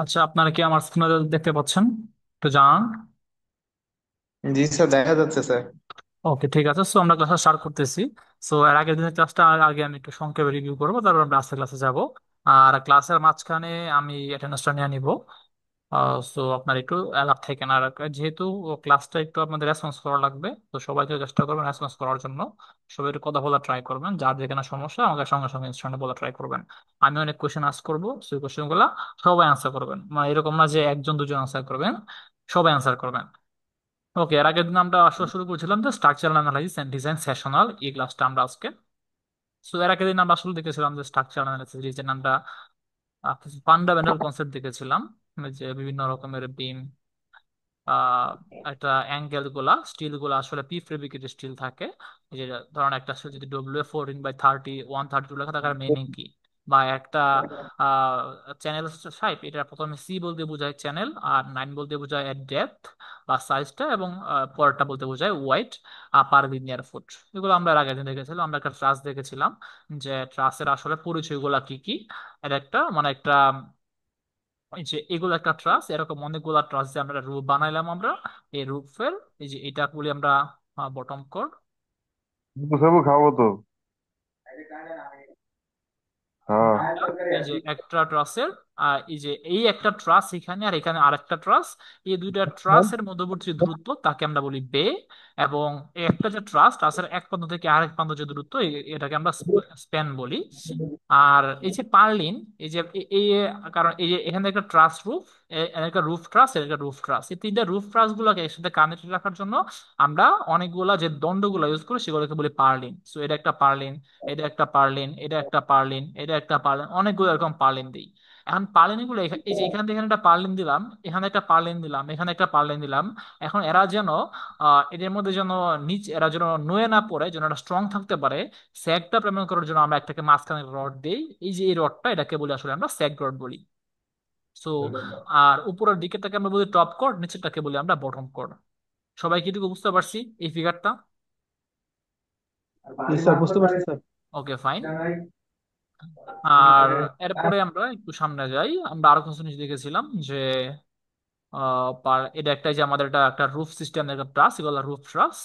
আচ্ছা, আপনারা কি আমার স্ক্রিনে দেখতে পাচ্ছেন? একটু জানান। জি স্যার, দেখা যাচ্ছে স্যার। ওকে, ঠিক আছে। সো আমরা ক্লাসটা স্টার্ট করতেছি। সো এর আগের দিনের ক্লাসটা আগে আমি একটু সংক্ষেপে রিভিউ করবো, তারপর আমরা আজকের ক্লাসে যাব। আর ক্লাসের মাঝখানে আমি অ্যাটেন্ডেন্সটা নিয়ে নিব। সো আপনার একটু অ্যালার্ট থাকেন। আর যেহেতু ক্লাসটা একটু আপনাদের রেসপন্স করা লাগবে, তো সবাইকে চেষ্টা করবেন রেসপন্স করার জন্য। সবাই একটু কথা বলা ট্রাই করবেন, যার যেখানে সমস্যা আমাকে সঙ্গে সঙ্গে ইনস্ট্যান্টে বলা ট্রাই করবেন। আমি অনেক কোয়েশ্চেন আস্ক করবো, সেই কোয়েশ্চেন গুলা সবাই আনসার করবেন, মানে এরকম না যে একজন দুজন আনসার করবেন, সবাই আনসার করবেন। ওকে, এর আগের দিন আমরা আসলে শুরু করছিলাম যে structural analysis and design sessional, এই ক্লাসটা আমরা আজকে। সো এর আগের দিন আমরা আসলে দেখেছিলাম যে স্ট্রাকচারাল অ্যানালাইসিস ডিজাইন আমরা কিছু ফান্ডামেন্টাল কনসেপ্ট দেখেছিলাম, যে বিভিন্ন রকমের বিম, আহ একটা অ্যাঙ্গেল গুলা, স্টিল গুলা আসলে পি ফেব্রিকেটেড স্টিল থাকে। এই যে ধরুন একটা যদি WF14/30 132 লেখা থাকার মিনিং কি, বা একটা চ্যানেল সাইপ, এটা প্রথমে সি বলতে বোঝায় চ্যানেল, আর 9 বলতে বোঝায় ডেপথ বা সাইজটা, এবং পরেরটা বলতে বোঝায় ওয়াইড পার লিনিয়ার ফুট। এগুলো আমরা এর আগের দিন দেখেছিলাম। আমরা একটা ট্রাস দেখেছিলাম, যে ট্রাসের আসলে পরিচয়গুলা কি কি। এটা একটা মানে একটা এই যে এগুলো একটা ট্রাস, এরকম অনেকগুলা ট্রাস যে আমরা রূপ বানাইলাম আমরা। এই রূপের এই যে এটা বলি আমরা বটম কোড। খাবো খাবো তো। হ্যাঁ। এই যে একটা ট্রাসের এই যে এই একটা ট্রাস এখানে, আর এখানে আরেকটা ট্রাস, এই দুইটা ট্রাসের মধ্যবর্তী যে দূরত্ব তাকে আমরা বলি বে। এবং এই একটা যে ট্রাস, ট্রাসের এক প্রান্ত থেকে আরেক প্রান্ত যে দূরত্ব, এটাকে আমরা স্প্যান বলি। আর এই যে পার্লিন, এই যে কারণ এই যে এখানে একটা ট্রাস রুফ, একটা রুফ ট্রাস, একটা রুফ ট্রাস, এই তিনটা রুফ ট্রাস গুলোকে একসাথে কানেক্ট রাখার জন্য আমরা অনেকগুলা যে দণ্ডগুলো ইউজ করি সেগুলোকে বলি পার্লিন। সো এটা একটা পার্লিন, এটা একটা পার্লিন, এটা একটা পার্লিন, এটা একটা পার্লিন, অনেকগুলো এরকম পার্লিন দিই। এখন পার্লিন গুলো এই যে এখান থেকে এখানে একটা পার্লিন দিলাম, এখানে একটা পার্লিন দিলাম, এখানে একটা পার্লিন দিলাম। এখন এরা যেন এদের মধ্যে যেন এরা যেন নুয়ে না পড়ে, যেন এটা স্ট্রং থাকতে পারে, স্যাগটা প্রেরণ করার জন্য আমরা একটাকে মাঝখানে রড দিই। এই যে এই রডটা, এটাকে বলি আসলে আমরা স্যাগ রড বলি। সো আর উপরের দিকেরটাকে আমরা বলি টপ কোড, নিচেরটাকে বলি আমরা বটম কোড। সবাই কি এটুকু বুঝতে পারছি এই ফিগারটা? জি স্যার, বুঝতে পারছি স্যার। ওকে, ফাইন। আর এরপরে আমরা একটু সামনে যাই। আমরা আরো কিছু জিনিস দেখেছিলাম যে এটা একটা যে আমাদের এটা একটা রুফ সিস্টেম, একটা ট্রাস, এগুলো রুফ ট্রাস।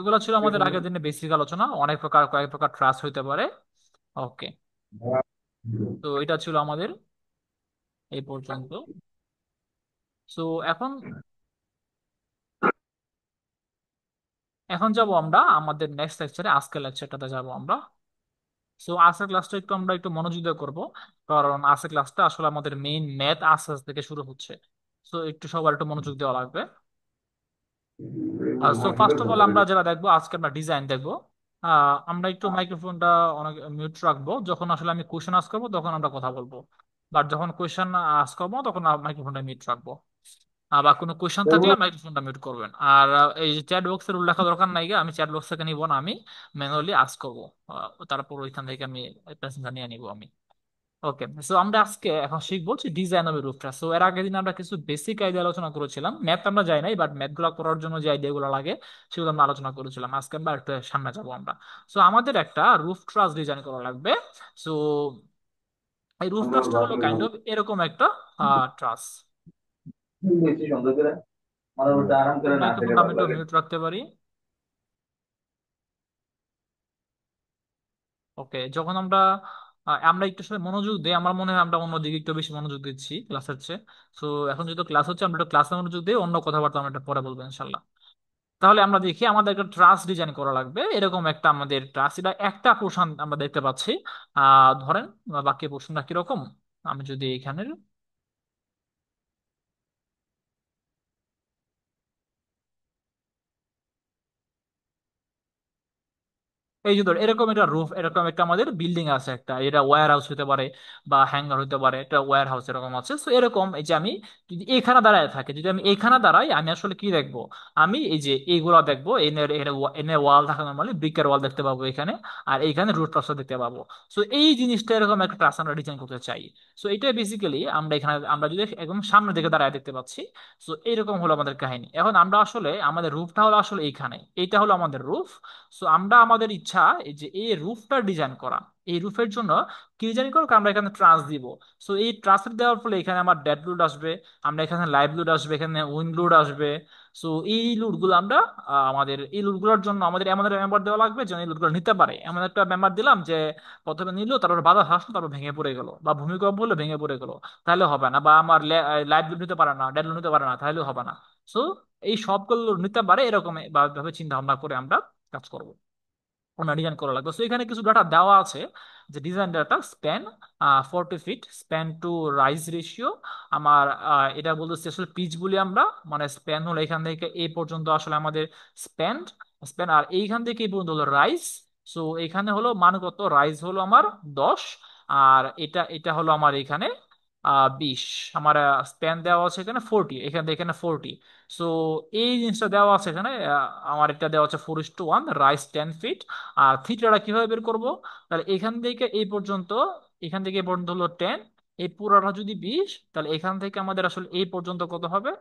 এগুলো ছিল আমাদের আগের দিনে বেসিক আলোচনা। অনেক প্রকার, কয়েক প্রকার ট্রাস হইতে পারে। ওকে, তো এটা ছিল আমাদের এই পর্যন্ত। সো এখন এখন যাব আমরা আমাদের নেক্সট লেকচারে, আজকের লেকচারটাতে যাব আমরা। সো আজকের ক্লাসটা একটু আমরা একটু মনোযোগ দিয়ে করবো, কারণ আজকের ক্লাসটা আসলে আমাদের মেইন ম্যাথ আস্তে আস্তে থেকে শুরু হচ্ছে। সো একটু সবার একটু মনোযোগ দেওয়া লাগবে। সো ফার্স্ট অফ অল আমরা যেটা দেখবো, আজকে আমরা ডিজাইন দেখবো। আমরা একটু মাইক্রোফোনটা অনেক মিউট রাখবো। যখন আসলে আমি কোয়েশ্চেন আস্ক করবো তখন আমরা কথা বলবো, বাট যখন কোয়েশ্চেন আস্ক করবো তখন মাইক্রোফোনটা মিউট রাখবো। বা কোনো কোয়েশ্চেন থাকলে মাইক্রোফোনটা মিউট করবেন। আর এই যে চ্যাট বক্সের উল্লেখ দরকার নাই গে, আমি চ্যাট বক্স থেকে নিব না, আমি ম্যানুয়ালি আস্ক করবো। তারপর ওইখান থেকে আমি প্রেজেন্টটা নিয়ে নিবো আমি। ওকে, সো আমরা আজকে এখন শিখবো যে ডিজাইন অফ রুফটা। সো এর আগের দিন আমরা কিছু বেসিক আইডিয়া আলোচনা করেছিলাম, ম্যাথ আমরা যাই নাই, বাট ম্যাথ গুলো করার জন্য যে আইডিয়া গুলো লাগে সেগুলো আমরা আলোচনা করেছিলাম। আজকে আমরা একটু সামনে যাবো আমরা। সো আমাদের একটা রুফ ট্রাস ডিজাইন করা লাগবে। সো এই রুফ ট্রাসটা হলো কাইন্ড অফ এরকম একটা ট্রাস। মাইক্রোফোনটা আমি একটু মিউট রাখতে পারি? ওকে, যখন আমরা আমরা একটু সময় মনোযোগ দিই, আমার মনে হয় আমরা অন্যদিকে একটু বেশি মনোযোগ দিচ্ছি ক্লাস হচ্ছে। তো এখন যেহেতু ক্লাস হচ্ছে, আমরা একটু ক্লাসে মনোযোগ দিই, অন্য কথাবার্তা আমরা এটা পরে বলবো ইনশাল্লাহ। তাহলে আমরা দেখি, আমাদের একটা ট্রাস ডিজাইন করা লাগবে। এরকম একটা আমাদের ট্রাস, এটা একটা পোর্শন আমরা দেখতে পাচ্ছি। ধরেন বাকি পোর্শনটা কিরকম, আমি যদি এখানে এই যে ধর এরকম একটা রুফ, এরকম একটা আমাদের বিল্ডিং আছে একটা, এটা ওয়্যার হাউস হতে পারে বা হ্যাঙ্গার হতে পারে, এটা ওয়্যার হাউস এরকম আছে। তো এরকম এই যে আমি যদি এখানে দাঁড়ায় থাকে, যদি আমি এখানে দাঁড়াই, আমি আসলে কি দেখবো? আমি এই যে এইগুলা দেখবো, এনে এনে এনে ওয়াল থাকে, নর্মালি ব্রিকের ওয়াল দেখতে পাবো এখানে, আর এইখানে রুফ ট্রাস দেখতে পাবো। সো এই জিনিসটা এরকম একটা ট্রাস আমরা ডিজাইন করতে চাই। সো এটা বেসিক্যালি আমরা এখানে, আমরা যদি একদম সামনের দিকে দাঁড়ায় দেখতে পাচ্ছি। সো এইরকম হলো আমাদের কাহিনী। এখন আমরা আসলে আমাদের রুফটা হলো আসলে এইখানে, এইটা হলো আমাদের রুফ। সো আমরা আমাদের ইচ্ছা এই যে এই রুফটা ডিজাইন করা, এই রুফের জন্য কি ডিজাইন করবো, আমরা এখানে ট্রাস দিব। সো এই ট্রাস দেওয়ার ফলে এখানে আমার ডেড লোড আসবে, আমরা এখানে লাইভ লোড আসবে, এখানে উইন্ড লোড আসবে। সো এই লোড গুলো আমরা আমাদের এই লোড গুলোর জন্য আমাদের এমন একটা মেম্বার দেওয়া লাগবে যেন এই লোড গুলো নিতে পারে। এমন একটা মেম্বার দিলাম যে প্রথমে নিল, তারপর বাধা আসলো, তারপর ভেঙে পড়ে গেল, বা ভূমিকম্প হলো ভেঙে পড়ে গেল, তাহলে হবে না। বা আমার লাইভ লোড নিতে পারে না, ডেড লোড নিতে পারে না, তাহলে হবে না। সো এই সবগুলো নিতে পারে এরকম ভাবে চিন্তা ভাবনা করে আমরা কাজ করব, ওনার ডিজাইন করা লাগবে। তো এখানে কিছু ডাটা দেওয়া আছে, যে design data span 40 feet, span to rise ratio আমার এটা বলতেছে আসলে পিচ বলি আমরা, মানে স্প্যান হলো এখান থেকে এই পর্যন্ত আসলে আমাদের স্প্যান স্প্যান, আর এইখান থেকে এই পর্যন্ত হলো রাইজ। সো এখানে হলো মান কত, রাইজ হলো আমার 10, আর এটা এটা হলো আমার এখানে 20। আমার স্প্যান দেওয়া আছে এখানে 40, এখান থেকে এখানে 40। সো এই জিনিসটা দেওয়া আছে এখানে, আমার এটা দেওয়া আছে 4:1, রাইস 10 ফিট। আর থিটাটা কিভাবে বের করব, তাহলে এখান থেকে এই পর্যন্ত, এখান থেকে এই পর্যন্ত হলো 10, এই পুরোটা যদি 20, তাহলে এখান থেকে আমাদের আসলে এই পর্যন্ত কত হবে,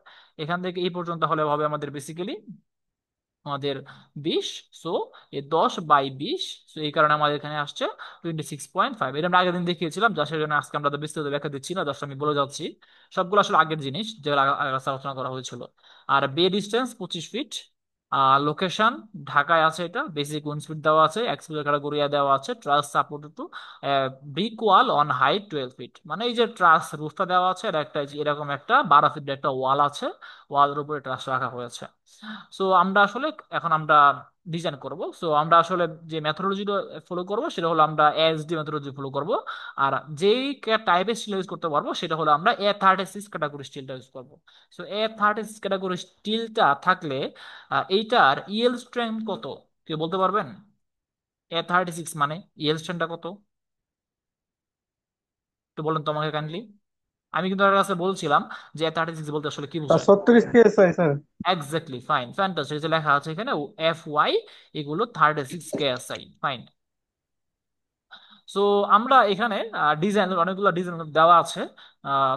এখান থেকে এই পর্যন্ত হলে হবে আমাদের বেসিক্যালি আমাদের 20। সো এই 10/20, সো এই কারণে আমাদের এখানে আসছে 26.5। এটা আমরা আগের দিন দেখিয়েছিলাম, যা সেজন্য আজকে আমরা তো বিস্তারিত ব্যাখ্যা দিচ্ছি না, জাস্ট আমি বলে যাচ্ছি। সবগুলো আসলে আগের জিনিস যেগুলো আগের ক্লাসে আলোচনা করা হয়েছিল। আর বে ডিস্টেন্স 25 ফিট, লোকেশন ঢাকায় আছে, এটা বেসিক উইন্ড স্পিড দেওয়া আছে, এক্সপ্লোর ক্যাটাগরি দেওয়া আছে, truss support to brick wall on height 12 feet. মানে এই যে ট্রাস রুফটা দেওয়া আছে, এটা একটা এরকম একটা 12 ফিট একটা ওয়াল আছে, ওয়ালের উপরে ট্রাস রাখা হয়েছে। সো আমরা আসলে এখন আমরা ডিজাইন করব। সো আমরা আসলে যে মেথোডলজিটা ফলো করব সেটা হলো আমরা এএসডি মেথোডলজি ফলো করব। আর যেই টাইপের স্টিল ইউজ করতে পারবো সেটা হলো আমরা A36 ক্যাটাগরি স্টিলটা ইউজ করব। সো A36 ক্যাটাগরি স্টিলটা থাকলে এইটার ইএল স্ট্রেংথ কত, কেউ বলতে পারবেন? A36 মানে ইএল স্ট্রেংথটা কত, তো বলেন তো আমাকে কাইন্ডলি। আমি কিন্তু আপনার কাছে বলছিলাম যে A36 বলতে আসলে কি স্যার বোঝায়। 36 KSI sir. Exactly, fine, fantastic, যে লেখা আছে এখানে FY, এগুলো 36 KSI, ফাইন। সো আমরা এখানে ডিজাইন অনেকগুলো ডিজাইন দেওয়া আছে।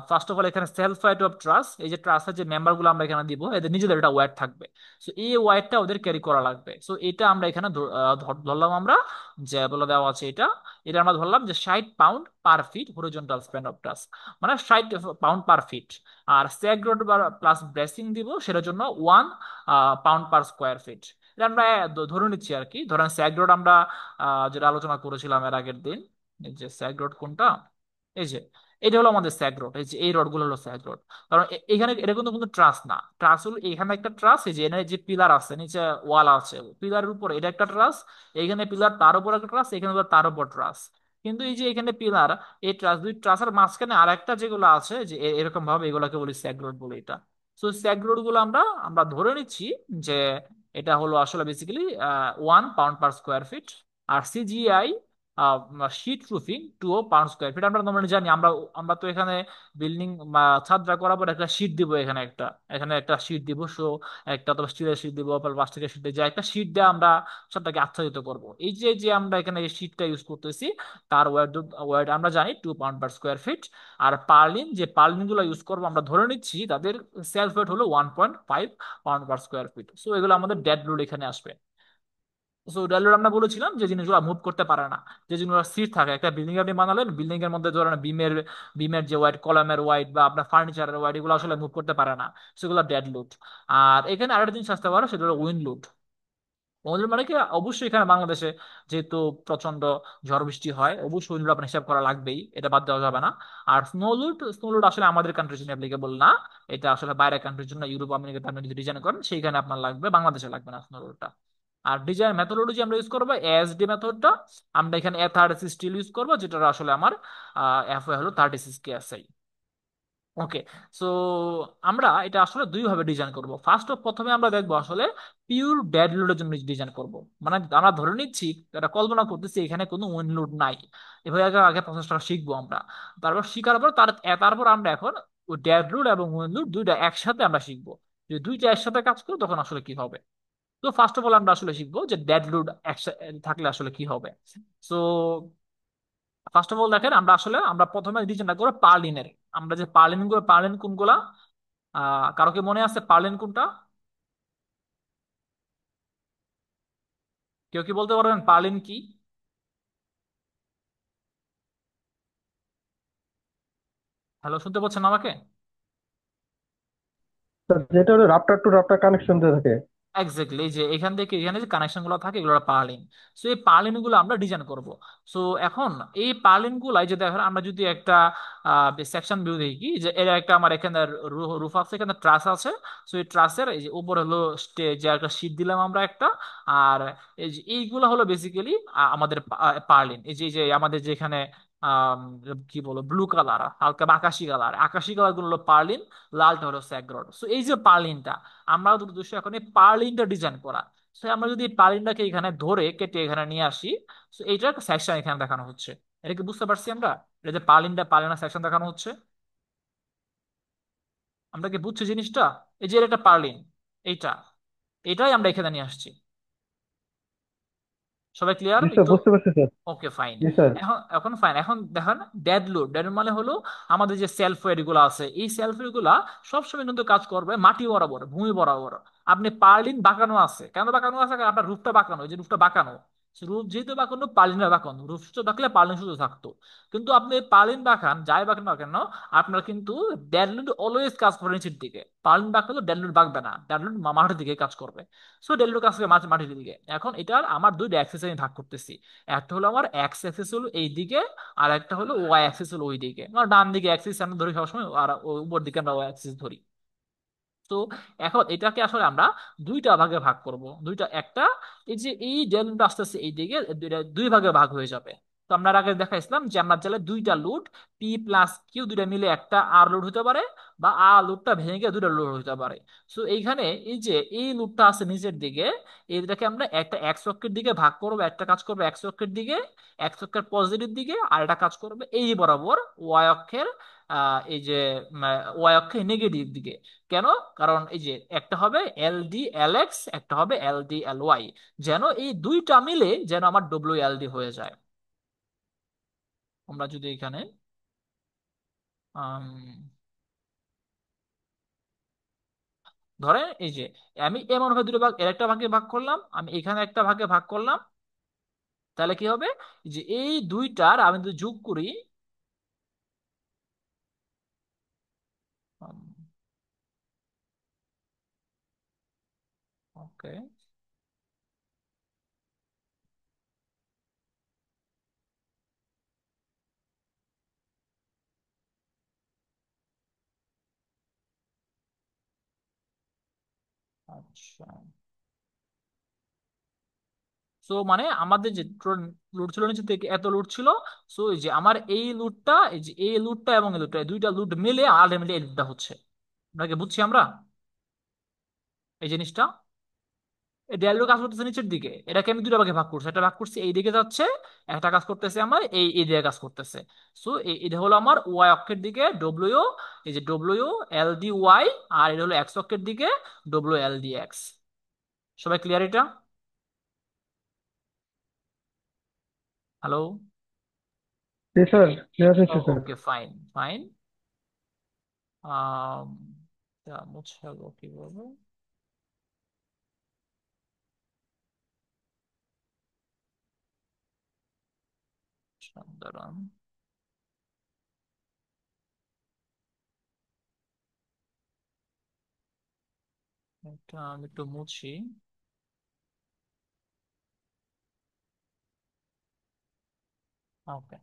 ফার্স্ট অফ অল এখানে সেলফ ওয়েট অফ ট্রাস, এই যে ট্রাসের যে মেম্বারগুলো আমরা এখানে দিব এদের নিজেদের একটা ওয়েট থাকবে। সো এই ওয়েটটা ওদের ক্যারি করা লাগবে। সো এটা আমরা এখানে ধরলাম আমরা, যে বলে দেওয়া আছে এটা, এটা আমরা ধরলাম যে 60 pound per feet horizontal span of truss, মানে 60 পাউন্ড পার ফিট। আর স্যাগ রোড প্লাস ব্রেসিং দিব সেটার জন্য 1 পাউন্ড পার স্কোয়ার ফিট। এটা আমরা ধরে নিচ্ছি আর কি। ধরেন স্যাগ রোড আমরা যেটা আলোচনা করেছিলাম এর আগের দিন, এই যে স্যাগ রোড কোনটা, এই যে এটা হলো আমাদের স্যাগ রোড, এই যে এই রড গুলো হলো স্যাগ রোড। কারণ এখানে এটা কিন্তু কোনো ট্রাস না, ট্রাস হলো এখানে একটা ট্রাস, এই যে এখানে যে পিলার আছে নিচে ওয়াল আছে, পিলারের উপর এটা একটা ট্রাস, এখানে পিলার তার উপর একটা ট্রাস, এখানে তার উপর ট্রাস। কিন্তু এই যে এখানে পিলার, এই ট্রাস দুই ট্রাসের মাঝখানে আরেকটা যেগুলো আছে যে এরকম ভাবে, এগুলোকে বলি স্যাগ রোড বলে এটা। সো স্যাগ রোড গুলো আমরা আমরা ধরে নিচ্ছি যে এটা হলো আসলে basically 1 pound per square feet. আর CGI sheet proofing 2 pound square feet, আমরা নর্মালি জানি। আমরা আমরা তো এখানে বিল্ডিং ছাদরা করার পর একটা শীট দিব, এখানে একটা, এখানে একটা শীট দিব। সো একটা তো স্টিলের শীট দিব, প্লাস্টিকের শীট দিয়ে একটা শীট দিয়ে আমরা সবটাকে আচ্ছাদিত করব। এই যে যে আমরা এখানে এই শীটটা ইউজ করতেছি, তার ওয়েট ওয়েট আমরা জানি 2 পাউন্ড পার স্কোয়ার ফিট। আর পার্লিন, যে পার্লিন গুলো ইউজ করবো আমরা ধরে নিচ্ছি তাদের সেলফ ওয়েট হলো 1.5 pound per square fit. So এগুলো আমাদের ডেড লোড এখানে আসবে। সো ডেড আমরা বলেছিলাম যে জিনিসগুলো মুভ করতে পারে না, যে জিনিসগুলো স্থির থাকে। একটা বিল্ডিং আপনি বানালেন, বিল্ডিং এর মধ্যে ধরেন বিমের বিমের যে ওয়াইড, কলামের ওয়াইড, বা আপনার ফার্নিচারের ওয়াইড, এগুলো আসলে মুভ করতে পারে না, সেগুলো ডেড লোড। আর এখানে আরেকটা জিনিস আসতে পারে, সেটা হলো উইন্ড লোড। উইন্ড মানে কি, অবশ্যই এখানে বাংলাদেশে যেহেতু প্রচন্ড ঝড় বৃষ্টি হয়, অবশ্যই উইন্ড লোড আপনার হিসাব করা লাগবেই, এটা বাদ দেওয়া যাবে না। আর স্নো লোড আসলে আমাদের কান্ট্রির জন্য অ্যাপ্লিকেবল না, এটা আসলে বাইরের কান্ট্রির জন্য, ইউরোপ আমেরিকাতে আপনি যদি ডিজাইন করেন সেইখানে আপনার লাগবে, বাংলাদেশে লাগবে না স্নো লোডটা। আর ডিজাইন মেথোডোলজি আমরা ইউজ করবো এএসডি মেথডটা। আমরা এখানে A36 স্টিল ইউজ করবো, যেটা আসলে আমার এফ হলো 36 KSI। ওকে। সো আমরা এটা আসলে দুই ভাবে ডিজাইন করব। প্রথমে আমরা দেখবো আসলে পিওর ডেড লোডের জন্য ডিজাইন করব। মানে আমরা ধরে নিচ্ছি, এটা কল্পনা করতেছি এখানে কোনো উইন্ড লোড নাই। এভাবে আগে আগে প্রসেসটা শিখবো আমরা। তারপর শিখার পর তারপর আমরা এখন ডেড লোড এবং উইন্ড লোড দুইটা একসাথে আমরা শিখবো। যদি দুইটা একসাথে কাজ করে তখন আসলে কি হবে। তো ফার্স্ট অফ অল আমরা আসলে শিখবো যে ডেড লোড থাকলে আসলে কি হবে। সো ফার্স্ট অফ অল দেখেন, আমরা প্রথমে ডিজাইনটা করবো পার্লিনের। আমরা যে পার্লিন গুলো, পার্লিন কোনগুলা, কারো কি মনে আছে পার্লিন কোনটা? কেউ কি বলতে পারবেন পার্লিন কি? হ্যালো, শুনতে পাচ্ছেন আমাকে? স্যার, যেটা হলো রাফটার টু রাফটার কানেকশন দিয়ে থাকে। এক্স্যাক্টলি, এই যে এখান থেকে এখানে যে কানেকশন গুলো থাকে এগুলো পার্লিন। সো এই পার্লিন গুলো আমরা ডিজাইন করব। সো এখন এই পার্লিন গুলো, এই যে দেখেন, আমরা যদি একটা সেকশন ভিউ দেখি যে এর একটা আমার এখানে রুফ আছে, এখানে ট্রাস আছে। সো এই ট্রাসের এই যে উপরে হলো যে একটা শীট দিলাম আমরা একটা। আর এই যে এইগুলো হলো বেসিক্যালি আমাদের পার্লিন। এই যে আমাদের যেখানে আম, কি বলো, ব্লু কালার, হালকা বা আকাশি কালার, আকাশি কালার গুলো হলো পার্লিন, লালটা হলো স্যাগ্রড। সো এই যে পার্লিনটা, আমরা উদ্দেশ্য এখন এই পার্লিনটা ডিজাইন করা। সো আমরা যদি এই পার্লিনটাকে এখানে ধরে কেটে এখানে নিয়ে আসি, সো এইটার সেকশন এখানে দেখানো হচ্ছে। এটা কি বুঝতে পারছি আমরা? এটা যে পার্লিনের সেকশন দেখানো হচ্ছে, আমরা কি বুঝছি জিনিসটা? এই যে এর একটা পার্লিন, এইটা, এটাই আমরা এখানে নিয়ে আসছি। সবাই ক্লিয়ার জি স্যার, একটু? বুঝতে পারছি স্যার। ওকে, ফাইন। জি স্যার। এখন এখন ফাইন, এখন দেখেন, ডেড লোড মানে হলো আমাদের যে সেলফ ওয়েট গুলো আছে, এই সেলফ ওয়েট গুলা সবসময় কিন্তু কাজ করবে মাটি বরাবর, ভূমি বরাবর। আপনি পার্লিন বাঁকানো আছে, কেন বাঁকানো আছে? কারণ আপনার রূপটা বাঁকানো, এই যে রূপটা বাঁকানো, রূপ যেহেতু বাঁকানো, পার্লিনটা বাঁকানো, রূপ সুস্থ থাকলে পার্লিন সুস্থ থাকতো। কিন্তু আপনি পার্লিন বাঁকান, যাই বাঁকান না কেন, আপনার কিন্তু ডেড লোড অলওয়েজ কাজ করে নিচের দিকে। পার্লিন বাঁকলে ডেড লোড বাঁকবে না, ডেড লোড মাটির দিকে কাজ করবে। সো ডেড লোড কাজ করে মাটির দিকে। এখন এটার আমার দুইটা অ্যাক্সেস আমি ভাগ করতেছি। একটা হলো আমার এক্স অ্যাক্সিস হলো এই দিকে, আর একটা হলো ওয়াই অ্যাক্সিস হলো ওই দিকে। আমার ডান দিকে অ্যাক্সিস আমরা ধরি সবসময়, আর উপর দিকে আমরা ওয়াই অ্যাক্সিস ধরি। তো এখন এটাকে আসলে আমরা দুইটা ভাগে ভাগ করব, দুইটা একটা, এই যে এই ডেলটা আস্তে আস্তে এই দিকে দুইটা দুই ভাগে ভাগ হয়ে যাবে। তো আমরা এর আগে দেখাইছিলাম যে আমরা চাইলে দুইটা লুট, পি প্লাস কিউ, দুইটা মিলে একটা আর লুট হতে পারে, বা আর লুটটা ভেঙে দুইটা লুট হতে পারে। সো এইখানে এই যে এই লুটটা আছে নিচের দিকে, এইটাকে আমরা একটা এক্স অক্ষের দিকে ভাগ করবো, একটা কাজ করবে এক্স অক্ষের দিকে, এক্স অক্ষের পজিটিভ দিকে, আর একটা কাজ করবে এই বরাবর ওয়াই অক্ষের এই যে ওয়াই অক্ষের নেগেটিভ দিকে। কেন? কারণ এই যে একটা হবে এল ডি এল এক্স, একটা হবে এল ডি এল ওয়াই, যেন এই দুইটা মিলে যেন আমার ডব্লিউ এল ডি হয়ে যায়। আমরা যদি এখানে আম, ধরেন এই যে আমি এমন ভাবে দুটো ভাগ, এর একটা ভাগে ভাগ করলাম, আমি এখানে একটা ভাগে ভাগ করলাম, তাহলে কি হবে? যে এই দুইটার আমি যদি যোগ করি, ওকে, আচ্ছা। সো মানে আমাদের যে লুট ছিল নিচে থেকে এত লুট ছিল। সো এই যে আমার এই লুটটা, এই যে এই লুটটা এবং এই লুটটা, এই দুইটা লুট মিলে আলটিমেটলি এই লুটটা হচ্ছে। আমরা কি বুঝছি আমরা এই জিনিসটা? এই ডেলটা কাজ করতেছে নিচের দিকে, এটাকে আমি দুটা ভাগে ভাগ করছি, একটা ভাগ করছি এই দিকে যাচ্ছে, একটা কাজ করতেছে আমার এই এই দিকে কাজ করতেছে। সো এটা হলো আমার ওয়াই অক্ষের দিকে ডব্লিউ, এই যে ডব্লিউ এল ডি ওয়াই, আর এটা হলো এক্স অক্ষের দিকে ডব্লিউ এল ডি এক্স। সবাই ক্লিয়ার এটা? হ্যালো? জি স্যার, ক্লিয়ার হয়েছে স্যার। ওকে, ফাইন ফাইন। আম, মুছাবো কিভাবে? সাধারণ, এটা আমি একটু মুছি। ওকে।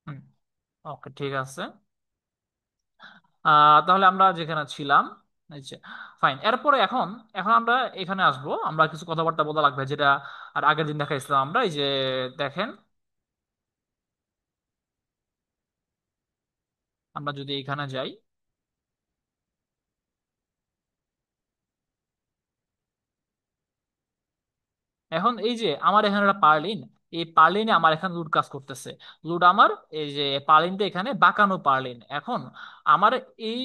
হুম। ওকে, ঠিক আছে। তাহলে আমরা যেখানে ছিলাম, ফাইন, এরপরে এখন, এখন আমরা এখানে আসবো, আমরা কিছু কথাবার্তা বলা লাগবে যেটা আর আগের দিন দেখাইছিলাম আমরা। এই যে দেখেন, আমরা যদি এখানে যাই, এখন এই যে আমার এখানে একটা পার্লিন, এই পার্লিনে আমার এখানে লুড কাজ করতেছে। লুড আমার এই যে পার্লিনটা এখানে বাঁকানো পার্লিন। এখন আমার এই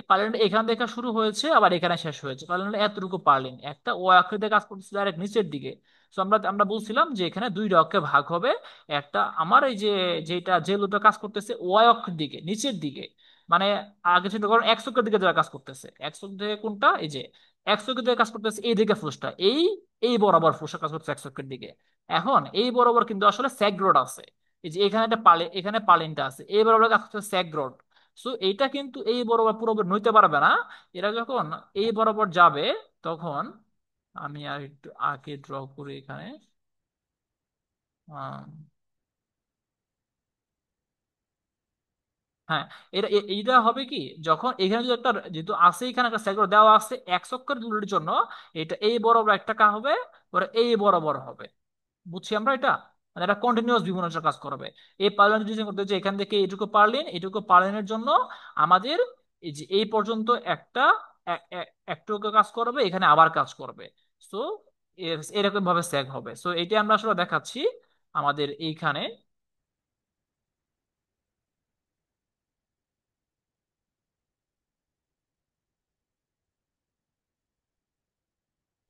পার্লিনটা এখান থেকে শুরু হয়েছে, আবার এখানে শেষ হয়েছে। পার্লিনটা এতটুকু পার্লিন, একটা ও আকৃতিতে কাজ করতেছে ডাইরেক্ট নিচের দিকে। তো আমরা আমরা বলছিলাম যে এখানে দুইটা অক্ষে ভাগ হবে। একটা আমার এই যে যেটা যে লুডটা কাজ করতেছে ওয়াই অক্ষের দিকে নিচের দিকে, মানে আগে চিন্তা করেন এক্স অক্ষের দিকে যারা কাজ করতেছে, এক্স অক্ষ থেকে কোনটা, এই যে এক্স অক্ষের দিকে কাজ করতেছে এই দিকে ফোর্সটা, এই এই বরাবর ফোর্সটা কাজ করছে এক্স অক্ষের দিকে। এখন এই বরাবর কিন্তু আসলে স্যাগ রড আছে, এই যে এখানে একটা পালে, এখানে পালিনটা আছে, এই বরাবর কাজ করছে স্যাগ রড। সো এইটা কিন্তু এই বরাবর পুরোপুরি নইতে পারবে না। এরা যখন এই বরাবর যাবে তখন, আমি আর একটু আগে ড্র করি এখানে। আম, হ্যাঁ, এইটা হবে কি, যখন এখানে যদি একটা, যেহেতু আছে এখানে একটা সেগমেন্ট দেওয়া আছে এক চক্কর দূরের জন্য, এটা এই বরাবর একটা কা হবে, ওরা এই বরাবর হবে। বুঝছি আমরা এটা, মানে এটা কন্টিনিউয়াস বিমোশনের কাজ করবে। এই পার্লিন ডিজাইন করতে যে এখান থেকে এইটুকু পার্লিনের জন্য আমাদের এই যে এই পর্যন্ত একটা একটু কাজ করবে, এখানে আবার কাজ করবে। সো এরকম ভাবে সেগ হবে। সো এটা আমরা আসলে দেখাচ্ছি আমাদের এইখানে।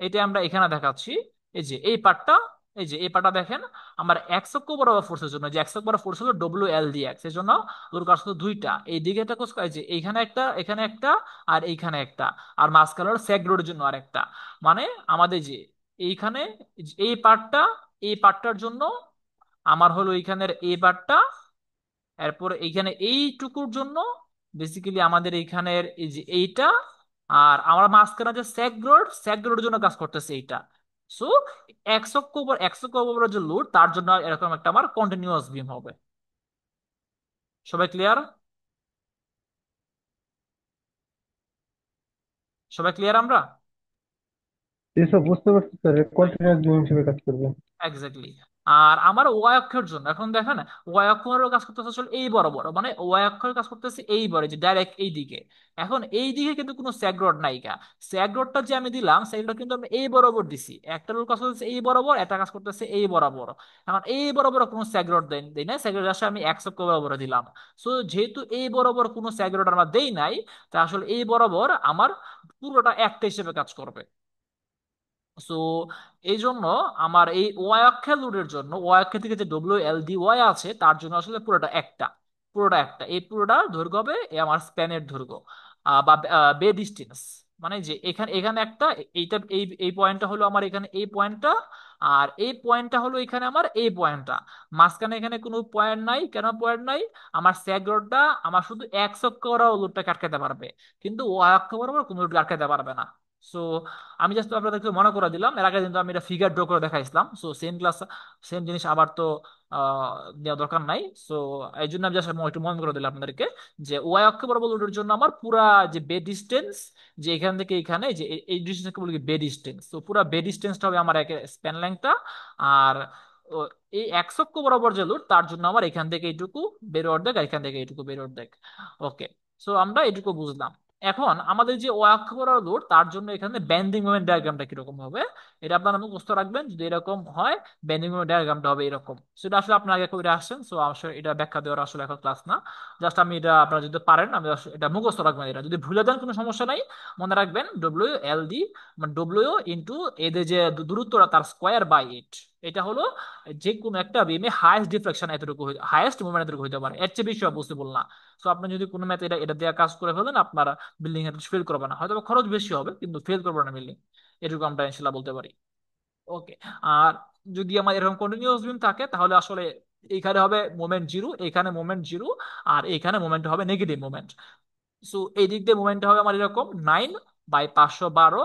এটা আমরা এখানে দেখাচ্ছি। এই যে এই পার্টটা, এই যে এই পার্টটা দেখেন, আমার এক্স অক্ষ বরাবর ফোর্সের জন্য, যে এক্স অক্ষ বরাবর ফোর্স হলো ডব্লিউ এল ডি এক্স, এর জন্য ওর কাজ হলো দুইটা, এই দিকে একটা কোস, এই যে এইখানে একটা, এখানে একটা, আর এইখানে একটা, আর মাঝখানে হলো সেগ রোডের জন্য আরেকটা। মানে আমাদের যে এইখানে এই পার্টটা, এই পার্টটার জন্য আমার হলো এইখানের এই পার্টটা, এরপর এইখানে এইটুকুর জন্য বেসিক্যালি আমাদের এইখানের এই যে এইটা, আর আমরা মাঝখানে যে স্যাগ রোডের জন্য কাজ করতেছে এইটা। সো এক অক্ষ যে লোড, তার জন্য এরকম একটা আমার কন্টিনিউয়াস বিম হবে। সবাই ক্লিয়ার? সবাই ক্লিয়ার আমরা? এসব বুঝতে পারছি স্যার, কন্টিনিউয়াস বিম হিসেবে কাজ করবে। এক্স্যাক্টলি। আর আমার ওয়াই অক্ষের জন্য এখন দেখেন, ওয়াই অক্ষরের কাজ করতেছে আসলে এই বরাবর, মানে ওয়াই অক্ষরের কাজ করতেছে এই বড়, যে ডাইরেক্ট এই দিকে। এখন এই দিকে কিন্তু কোনো স্যাগ রড নাইকা, স্যাগ রডটা যে আমি দিলাম স্যাগ রড কিন্তু আমি এই বরাবর দিছি, একটা রোড কাজ করতেছে এই বরাবর, একটা কাজ করতেছে এই বরাবর। এখন এই বরাবর কোনো স্যাগ রড দেই না, স্যাগ রড আসলে আমি এক অক্ষ বরাবর দিলাম। সো যেহেতু এই বরাবর কোনো স্যাগ রড আমরা দেই নাই, তা আসলে এই বরাবর আমার পুরোটা একটা হিসেবে কাজ করবে। সো এই জন্য আমার এই ওয়াই অক্ষের লোডের জন্য, ওয়াই অক্ষের থেকে যে ডব্লিউ এল ডি ওয়াই আছে তার জন্য আসলে পুরোটা একটা, পুরোটা একটা, এই পুরোটা দৈর্ঘ্য হবে এই আমার স্প্যানের দৈর্ঘ্য, বা বে ডিস্টেন্স। মানে যে এখানে এখানে একটা, এইটা এই পয়েন্টটা হলো আমার এখানে এই পয়েন্টটা, আর এই পয়েন্টটা হলো এখানে আমার এই পয়েন্টটা। মাঝখানে এখানে কোনো পয়েন্ট নাই, কেন পয়েন্ট নাই? আমার স্যাগ রোডটা আমার শুধু এক অক্ষ বরাবর লোডটাকে আটকাতে পারবে, কিন্তু ওয়াই অক্ষ বরাবর কোনো লোড আটকাতে পারবে না। সো আমি জাস্ট আপনাদেরকে মনে করে দিলাম, এর আগে কিন্তু আমি এটা ফিগার ড্র করে দেখাইছিলাম। সো সেম ক্লাস, সেম জিনিস আবার তো দেওয়া দরকার নাই। সো এই জন্য আমি জাস্ট একটু মনে করে দিলাম আপনাদেরকে, যে ওয়াই অক্ষ বরাবর লোডের জন্য আমার পুরা যে বে ডিস্টেন্স, যে এখান থেকে এখানে যে এই ডিস্টেন্সকে বলি বে ডিস্টেন্স, তো পুরা বে ডিস্টেন্সটা হবে আমার স্প্যান লেংথটা। আর ও, এই এক অক্ষ বরাবর যে লোড, তার জন্য আমার এখান থেকে এইটুকু বের অর্ধেক, আর এখান থেকে এইটুকু বের অর্ধেক। ওকে, সো আমরা এটুকু বুঝলাম। এখন আমাদের যে ওয়াক করার লোড, তার জন্য এখানে বেন্ডিং মোমেন্ট ডায়াগ্রামটা কিরকম হবে এটা আপনারা মুখস্থ রাখবেন। যদি এরকম হয়, বেন্ডিং মোমেন্ট ডায়াগ্রামটা হবে এরকম। সেটা আসলে আপনার আগে করে আসছেন, সো আসলে এটা ব্যাখ্যা দেওয়ার আসলে এখন ক্লাস না। জাস্ট আমি এটা, আপনারা যদি পারেন, আমি এটা মুখস্থ রাখবেন। এটা যদি ভুলে যান কোনো সমস্যা নাই, মনে রাখবেন ডব্লিউ এল ডি, মানে ডব্লিউ ইন্টু এদের যে দূরত্বটা তার স্কোয়ার বাই এইট। এটা হলো যে কোনো একটা বিমে হাইয়েস্ট ডিফ্লেকশন এতটুকু, হাইয়েস্ট মুভমেন্ট এতটুকু হতে পারে, এর চেয়ে বেশি পসিবল না। সো আপনি যদি কোনো ম্যাথ এটা এটা দিয়ে কাজ করে ফেলেন, আপনার বিল্ডিং এর ফেল করবে না, হয়তো বা খরচ বেশি হবে কিন্তু ফেল করবে না বিল্ডিং, এটুকু আমরা ইনশাল্লাহ বলতে পারি। ওকে। আর যদি আমার এরকম কন্টিনিউয়াস বিম থাকে, তাহলে আসলে এইখানে হবে মোমেন্ট জিরো, এখানে মোমেন্ট জিরো, আর এখানে মোমেন্ট হবে নেগেটিভ মোমেন্ট। সো এই দিক দিয়ে মোমেন্ট হবে আমার এরকম 9/512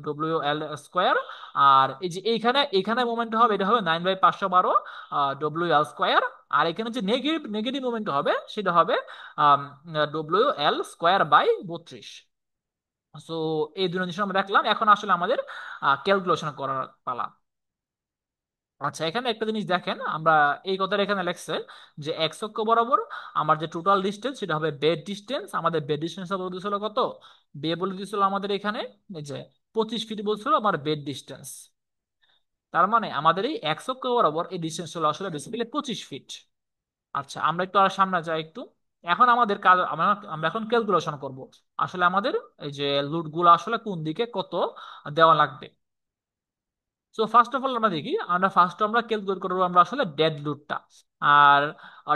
ডব্লিউ এল স্কোয়ার। আর এই যে এইখানে এখানে মোমেন্ট হবে, এটা হবে 9/512 ডব্লিউ এল স্কোয়ার। আর এখানে যে নেগেটিভ নেগেটিভ মোমেন্ট হবে, সেটা হবে WL² বাই 32। সো এই দুটো জিনিস আমরা দেখলাম, এখন আসলে আমাদের ক্যালকুলেশন করার পালা। আচ্ছা, এখানে একটা জিনিস দেখেন, আমরা এই কথাটা এখানে লেখছে যে এক্স অক্ষ বরাবর আমার যে টোটাল ডিস্টেন্স, সেটা হবে বেড ডিস্টেন্স। আমাদের বেড ডিস্টেন্স বলে দিয়েছিল কত? বে বলে দিয়েছিল আমাদের এখানে, এই যে 25 ফিট বলছিল আমার বেড ডিস্টেন্স। তার মানে আমাদের এই এক্স অক্ষ বরাবর এই ডিস্টেন্স হলো আসলে বেসিক্যালি 25 ফিট। আচ্ছা, আমরা একটু আর সামনে যাই একটু। এখন আমাদের কাজ, আমরা আমরা এখন ক্যালকুলেশন করব আসলে আমাদের এই যে লোড গুলো আসলে কোন দিকে কত দেওয়া লাগবে। সো ফার্স্ট অফ অল আমরা দেখি, আমরা ক্যালকুলেট করবো আমরা আসলে ডেড লোডটা। আর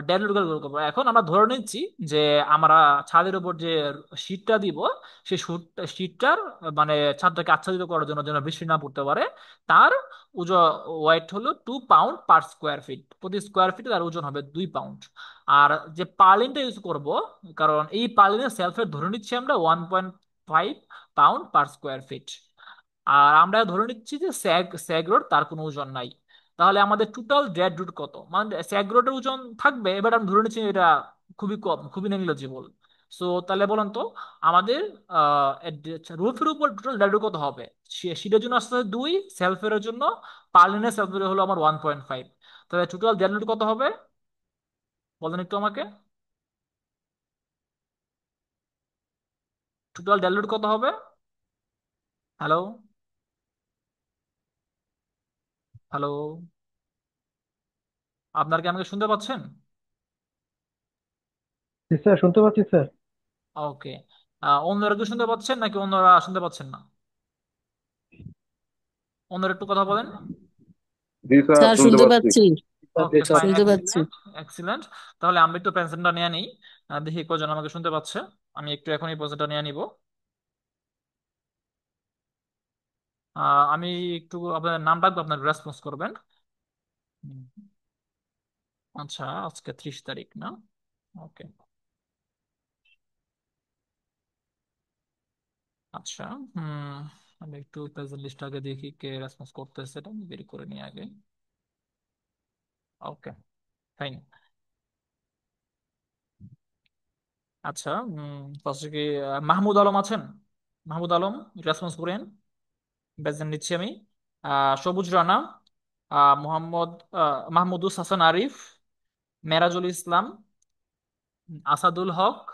ডেড লোড ক্যালকুলেট করবো। এখন আমরা ধরে নিচ্ছি যে আমরা ছাদের উপর যে শীটটা দিব, সেই শীটটার মানে ছাদটাকে আচ্ছাদিত করার জন্য যেন বৃষ্টি না পড়তে পারে, তার ওজন ওয়েট হলো 2 পাউন্ড পার স্কোয়ার ফিট। প্রতি স্কোয়ার ফিটে তার ওজন হবে 2 পাউন্ড। আর যে পার্লিনটা ইউজ করব, কারণ এই পার্লিনের সেলফের ধরে নিচ্ছি আমরা 1.5 পাউন্ড পার স্কোয়ার ফিট। আর আমরা ধরে নিচ্ছি যে স্যাগ রোড তার কোনো ওজন নাই। তাহলে আমাদের টোটাল ডেড রুট কত, মানে স্যাগ রোডের ওজন থাকবে, এবার আমি ধরে নিচ্ছি এটা খুবই কম, খুবই নেগলিজিবল। সো তাহলে বলেন তো আমাদের রুফের উপর টোটাল ডেড রুট কত হবে? সিটের জন্য আসতে 2, সেলফের জন্য পার্লিনের সেলফের হলো আমার 1.5। তাহলে টোটাল ডেড রুট কত হবে বলেন একটু আমাকে। টোটাল ডেড রুট কত হবে? হ্যালো, হ্যালো, আপনার কি আমাকে শুনতে পাচ্ছেন? জি স্যার, শুনতে পাচ্ছি স্যার। ওকে। অন্যরা কি শুনতে পাচ্ছেন নাকি অন্যরা শুনতে পাচ্ছেন না? অন্যরা একটু কথা বলেন। জি স্যার, স্যার শুনতে শুনতে পাচ্ছি। পাচ্ছি। জি ওকে, স্যার। ফাইন, শুনতে পাচ্ছি। Excellent, excellent. তাহলে আমি একটু পেন্সিলটা নিয়ে নিই, দেখি কজন আমাকে শুনতে পাচ্ছে। আমি একটু এখন এই পেন্সিলটা নিয়ে নিব। আমি একটু আপনার নাম ডাকবো, আপনার রেসপন্স করবেন। হুম, আচ্ছা, আজকে 30 তারিখ না? ওকে। আচ্ছা। হুম, আমি একটু প্রেজেন্ট লিস্ট আগে দেখি কে রেসপন্স করতেছে, এটা আমি বের করে নিই আগে। ওকে, ফাইন। আচ্ছা, ফার্স্টে কি মাহমুদ আলম আছেন? মাহমুদ আলম, রেসপন্স করেন। বেছে নিচ্ছি আমি। সবুজ রানা, মোহাম্মদ মাহমুদুস হাসান আরিফ, মেরাজুল ইসলাম, আসাদুল হক,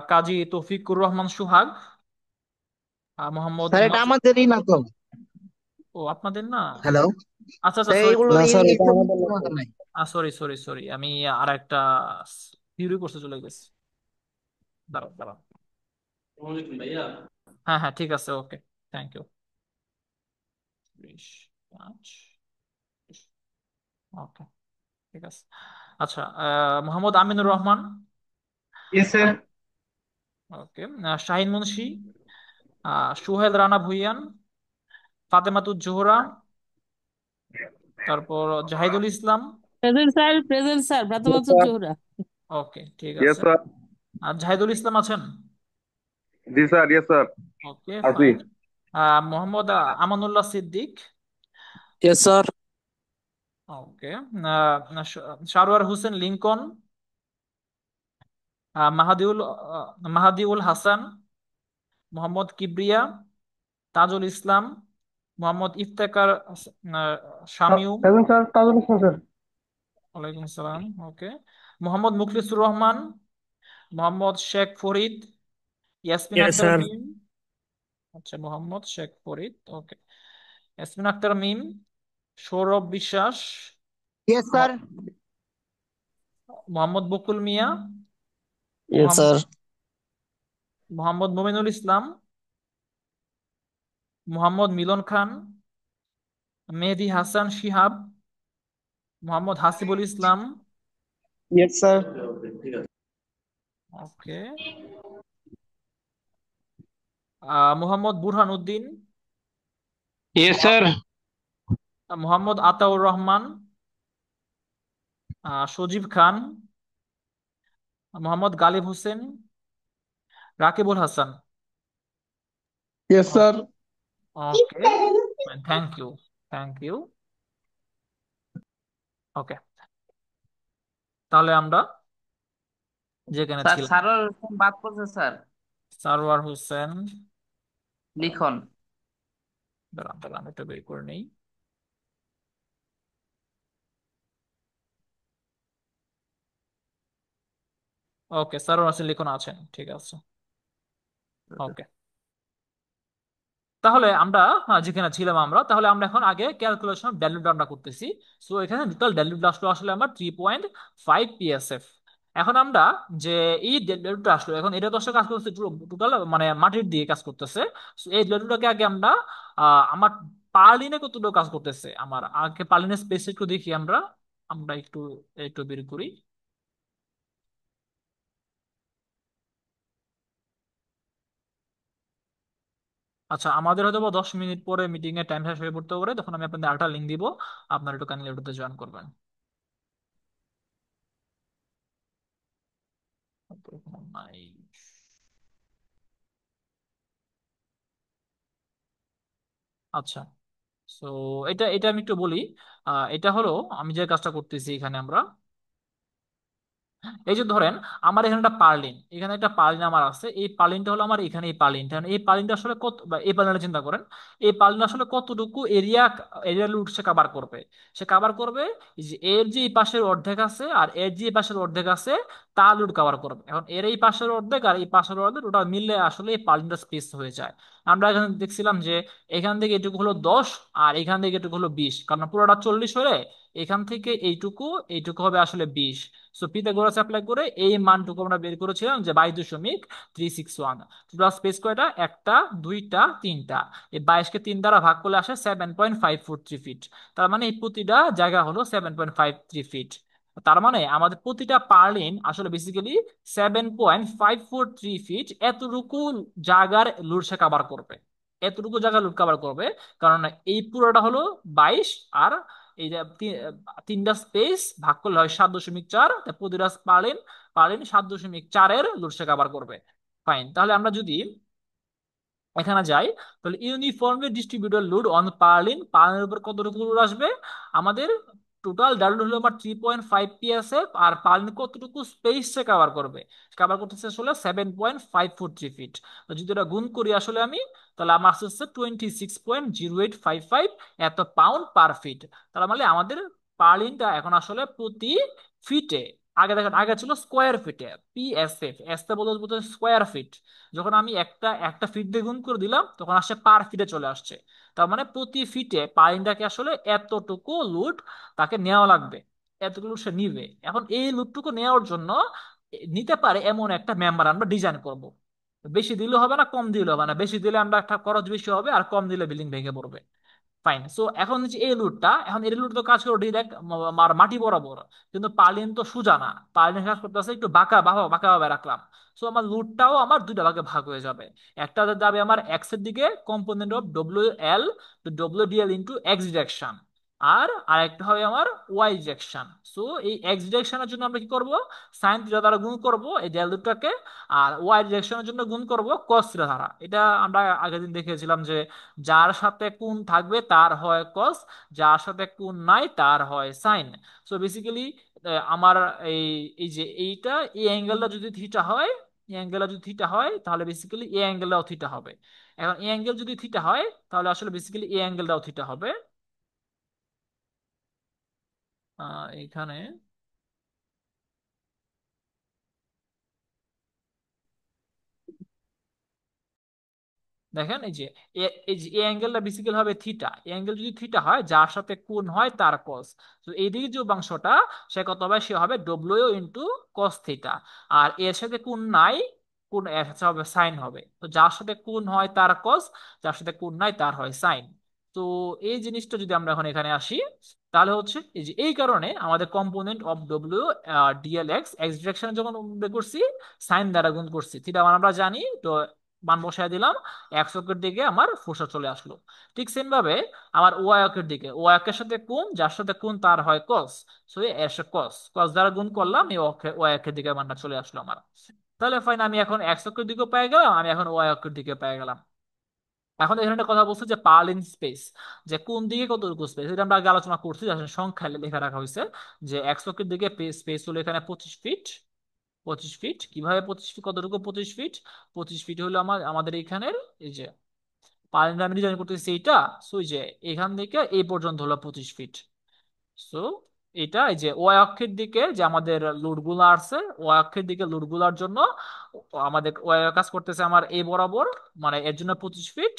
কাজী তৌফিকুর রহমান সুহাগ, মোহাম্মদ স্যার এটা আমাদেরই না তো। ও আপনাদের না? হ্যালো। আচ্ছা আচ্ছা, স্যার সরি এইগুলো না স্যার, এটা এইসব আমাদের না আমাদের স্যার। নাই। সরি সরি সরি, আমি আর একটা থিওরি কোর্সে চলে গেছি। দাঁড়াও দাঁড়াও। হ্যাঁ হ্যাঁ, ঠিক আছে, ওকে, থ্যাংক ইউ। 5, ওকে, ঠিক আছে। আচ্ছা, Mohammad Aminur Rahman. Yes sir. Okay. Shahin Munshi, Suhel Rana Bhuiyan, Fatematuz Zohra, তারপর Zahidul Islam. Present sir, present sir, Yes, প্রাতঃ sir. জোহরা। ওকে, ঠিক Yes, আছে। sir. আর জাহিদুল ইসলাম আছেন? জি স্যার, ইয়েস স্যার। ওকে, আছি। Fine. Mohammad Amanullah Siddique. Yes sir. Okay. Sarwar Hossain Lincoln, Mahadiul Hasan, Mohammad Kibria, Tajul Islam, Mohammad Iftekhar, আহ, Shamiu. Present sir, Tajul Islam sir. ওয়ালাইকুম আসসালাম। ওকে। Mohammad Mukhlisur Rahman, Mohammad Sheikh Farid, Yasmin yes Akter sir. মিম। আচ্ছা, মোহাম্মদ শেখ ফরিদ, ওকে। Yasmin Akter Mim, Sourav Biswas, yes sir. মো- Mohammad Bakul Mia, yes Mohammad sir. Mohammad Mominul Islam, Mohammad Milon Khan, Mehedi Hasan Shihab, Mohammad Hasibul Islam. Yes sir. Okay. Mohammad Burhan Uddin, yes sir. Mohammad Ataur Rahman, Sajib Khan, Mohammad Galib Hossain, Rakibul Hasan. Yes sir. Okay, thank you, thank you. Okay, তাহলে আমরা যেখানে sir ছিলাম। সারোয়ার হোসেন বাদ পড়ছে স্যার। সারওয়ার হোসেন, লিখন। দাঁড়ান দাঁড়ান, এটা বের করে নেই। ওকে, সারওয়ার হোসেন লিখন আছেন, ঠিক আছে। ওকে, তাহলে আমরা যেখানে ছিলাম আমরা, তাহলে আমরা এখন আগে ক্যালকুলেশন ভ্যালুটা আমরা করতেছি। সো এখানে টোটাল ভ্যালু আসলো আসলে আমরা 3.5 PSF। এখন আমরা যে এই ডেল্টা আসলো, এখন এটা তো আসলে কাজ করতেছে টোটাল মানে মাটির দিয়ে কাজ করতেছে। So, এই ডেল্টাটাকে আগে আমরা আমার পার্লিনে কতটুকু কাজ করতেছে, আমার আগে পার্লিনের স্পেস একটু দেখি আমরা। আমরা একটু একটু বের করি। আচ্ছা, আমাদের হয়তো বা 10 মিনিট পরে মিটিং এর টাইম শেষ হয়ে পড়তে পারে, তখন আমি আপনাদের আরেকটা লিঙ্ক দিব, আপনারা একটু কাইন্ডলি ওটাতে জয়েন করবেন। তো কোনো নাই। আচ্ছা, তো এটা এটা আমি একটু বলি। এটা হলো আমি যে কাজটা করতেছি এখানে আমরা, এই যে ধরেন আমার এখানে একটা পার্লিন, এখানে একটা পার্লিন আমার আছে, এই পার্লিনটা হলো আমার এখানে, এই পার্লিনটা এই পার্লিনটা আসলে কত, বা এই পার্লিনটা চিন্তা করেন, এই পার্লিন আসলে কতটুকু এরিয়া এরিয়া লুট সে কাভার করবে। সে কাভার করবে এই যে এর যে এই পাশের অর্ধেক আছে আর এর যে এই পাশের অর্ধেক আছে, তা লুট কাভার করবে। এখন এর এই পাশের অর্ধেক আর এই পাশের অর্ধেক ওটা মিললে আসলে এই পার্লিনটা স্পেস হয়ে যায়। আমরা এখানে দেখছিলাম যে এখান থেকে এটুকু হলো 10 আর এখান থেকে এটুকু হলো 20, কারণ পুরোটা 40 হলে এখান থেকে এইটুকু এইটুকু হবে আসলে 20। সো পিথাগোরাস অ্যাপ্লাই করে এই মানটুকু আমরা বের করেছিলাম যে 22.361। টোটাল স্পেস কয়টা, একটা, দুইটা, তিনটা। এই 22-কে 3 দ্বারা ভাগ করলে আসে 7.543 ফিট। তার মানে এই প্রতিটা জায়গা হলো 7.53 ফিট। তার মানে আমাদের প্রতিটা পার্লিন আসলে বেসিক্যালি 7.543 ফিট এতটুকু জায়গার লোড সে কাভার করবে, এতটুকু জায়গা লোড কাভার করবে। কারণ এই পুরোটা হলো 22, আর এই যে তিনটা স্পেস ভাগ করলে হয় 7.4, প্রতিটা পার্লিন পার্লিন 7.4-এর লোড সে কাভার করবে। ফাইন, তাহলে আমরা যদি এখানে যাই, তাহলে uniformly distributed load on purlin, পার্লিনের উপর কতটুকু লোড আসবে আমাদের, টোটাল ডাব্লিউ হলো আমার 3.5 PSF, আর পার্লিন কতটুকু স্পেস সে কভার করবে, কভার করতেছে আসলে 7.543 ফিট। তো যদি এটা গুণ করি আসলে আমি, তাহলে আমার আসছে হচ্ছে 26.0855 এত পাউন্ড পার ফিট। তার মানে আমাদের পার্লিনটা এখন আসলে প্রতি ফিটে, আগে দেখেন আগে ছিল স্কোয়ার ফিটে, PSF, এস তে বলতে স্কোয়ার ফিট, যখন আমি একটা একটা ফিট দিয়ে গুণ করে দিলাম তখন আসছে পার ফিটে চলে আসছে। তার মানে প্রতি ফিটে পাইনটাকে আসলে এতটুকু লুট তাকে নেওয়া লাগবে, এতটুকু লুট সে নিবে। এখন এই লুটটুকু নেওয়ার জন্য নিতে পারে এমন একটা মেম্বার আমরা ডিজাইন করব। বেশি দিলে হবে না, কম দিলে হবে না, বেশি দিলে আমরা একটা খরচ বেশি হবে, আর কম দিলে বিল্ডিং ভেঙে পড়বে। ফাইন, সো এখন হচ্ছে এই লুটটা, এখন এই লুট তো কাজ করে ডিরেক্ট মাটি বরাবর, কিন্তু পার্লিন তো সোজা না, পার্লিন কাজ করতেছে একটু বাঁকা বাঁকা ভাবে রাখলাম। সো আমার লুটটাও আমার দুইটা ভাগে ভাগ হয়ে যাবে। একটা যাবে আমার এক্স এর দিকে, component of W L, W into X direction, আর আরেকটা হবে আমার ওয়াই ডিরেকশন। সো এই এক্স ডিরেকশনের জন্য আমরা কি করব, সাইন থিটা দ্বারা গুণ করব এই ডেল দুটাকে, আর ওয়াই ডিরেকশনের জন্য গুণ করব কস থিটা দ্বারা। এটা আমরা আগের দিন দেখিয়েছিলাম যে যার সাথে কোণ থাকবে তার হয় কস, যার সাথে কোণ নাই তার হয় সাইন। সো বেসিক্যালি আমার এই এই যে এইটা, এই অ্যাঙ্গেলটা যদি থিটা হয়, এই অ্যাঙ্গেলটা যদি থিটা হয় তাহলে বেসিক্যালি এই অ্যাঙ্গেলটাও থিটা হবে। এখন এই অ্যাঙ্গেল যদি থিটা হয় তাহলে আসলে বেসিক্যালি এই অ্যাঙ্গেলটাও থিটা হবে। এখানে দেখেন এই যে এই যে এই অ্যাঙ্গেলটা বেসিক্যালি হবে থিটা, এই অ্যাঙ্গেল যদি থিটা হয় যার সাথে কোণ হয় তার কস। তো এইদিকে যে অংশটা সে কত হবে, সে হবে ডব্লিউ ইন্টু কস থিটা। আর এর সাথে কোণ নাই, কোণ এর সাথে হবে সাইন হবে। তো যার সাথে কোণ হয় তার কস, যার সাথে কোণ নাই তার হয় সাইন। তো এই জিনিসটা যদি আমরা এখন এখানে আসি, তাহলে হচ্ছে এই যে এই কারণে আমাদের কম্পোনেন্ট অফ ডব্লিউ ডিএল এক্স এক্স ডিরেকশনে যখন বের করছি, সাইন দ্বারা গুণ করছি, থিটা মান আমরা জানি, তো মান বসায় দিলাম, এক্স অক্ষের দিকে আমার ফোসা চলে আসলো। ঠিক সেম ভাবে আমার ওয়াই অক্ষের দিকে, ওয়াই অক্ষের সাথে কোণ, যার সাথে কোণ তার হয় কস। সো এর সাথে কস কস দ্বারা গুণ করলাম, এই অক্ষে ওয়াই অক্ষের দিকে মানটা চলে আসলো আমার। তাহলে ফাইন, আমি এখন এক্স অক্ষের দিকে পেয়ে গেলাম, আমি এখন ওয়াই অক্ষের দিকে পেয়ে গেলাম। এখন এখানে একটা কথা বলছে যে পার্লিন স্পেস, যে কোন দিকে কতটুকু স্পেস, এটা আমরা আগে আলোচনা করছি, আসলে সংখ্যায় লেখা রাখা হয়েছে যে এক্স অক্ষের দিকে স্পেস হলো এখানে 25 ফিট। 25 ফিট কিভাবে 25 ফিট, কতটুকু 25 ফিট, 25 ফিট হলো আমাদের এখানের এই যে পার্লিনটা আমি ডিজাইন করতেছি এইটা। সো এই যে এখান থেকে এই পর্যন্ত হলো 25 ফিট। সো এটা এই যে ওয়াই অক্ষের দিকে যে আমাদের লোড গুলো আছে, ওয়াই অক্ষের দিকে লোড গুলার জন্য আমাদের ওয়াই কাজ করতেছে আমার এই বরাবর, মানে এর জন্য 25 ফিট।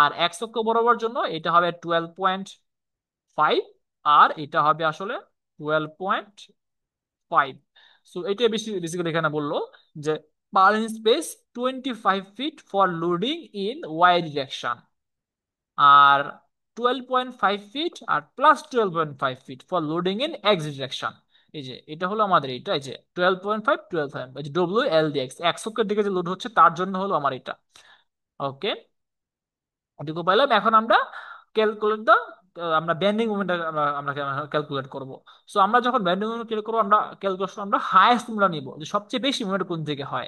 আর এক্স অক্ষ বরাবর জন্য এটা হবে 12.5, আর এটা হবে আসলে 12.5। সো এটাই বেসিক্যালি এখানে বললো যে per space 25 feet for loading in y direction, আর 12.5 ফিট আর plus 12.5 feet for loading in x direction. এই যে এটা হলো আমাদের এটা, এই যে 12.5 12 ডব্লিউ এল ডি এক্স, এক অক্ষের দিকে যে লোড হচ্ছে তার জন্য হলো আমার এটা। ওকে, এটুকু পাইলাম। এখন আমরা ক্যালকুলেট দা, আমরা বেন্ডিং মুভমেন্ট আমরা ক্যালকুলেট করব। সো আমরা যখন বেন্ডিং মুভমেন্ট ক্যালকুলেট করবো, আমরা ক্যালকুলেশন আমরা হাইয়েস্ট মুভটা নিব, যে সবচেয়ে বেশি মুভমেন্ট কোন দিকে হয়।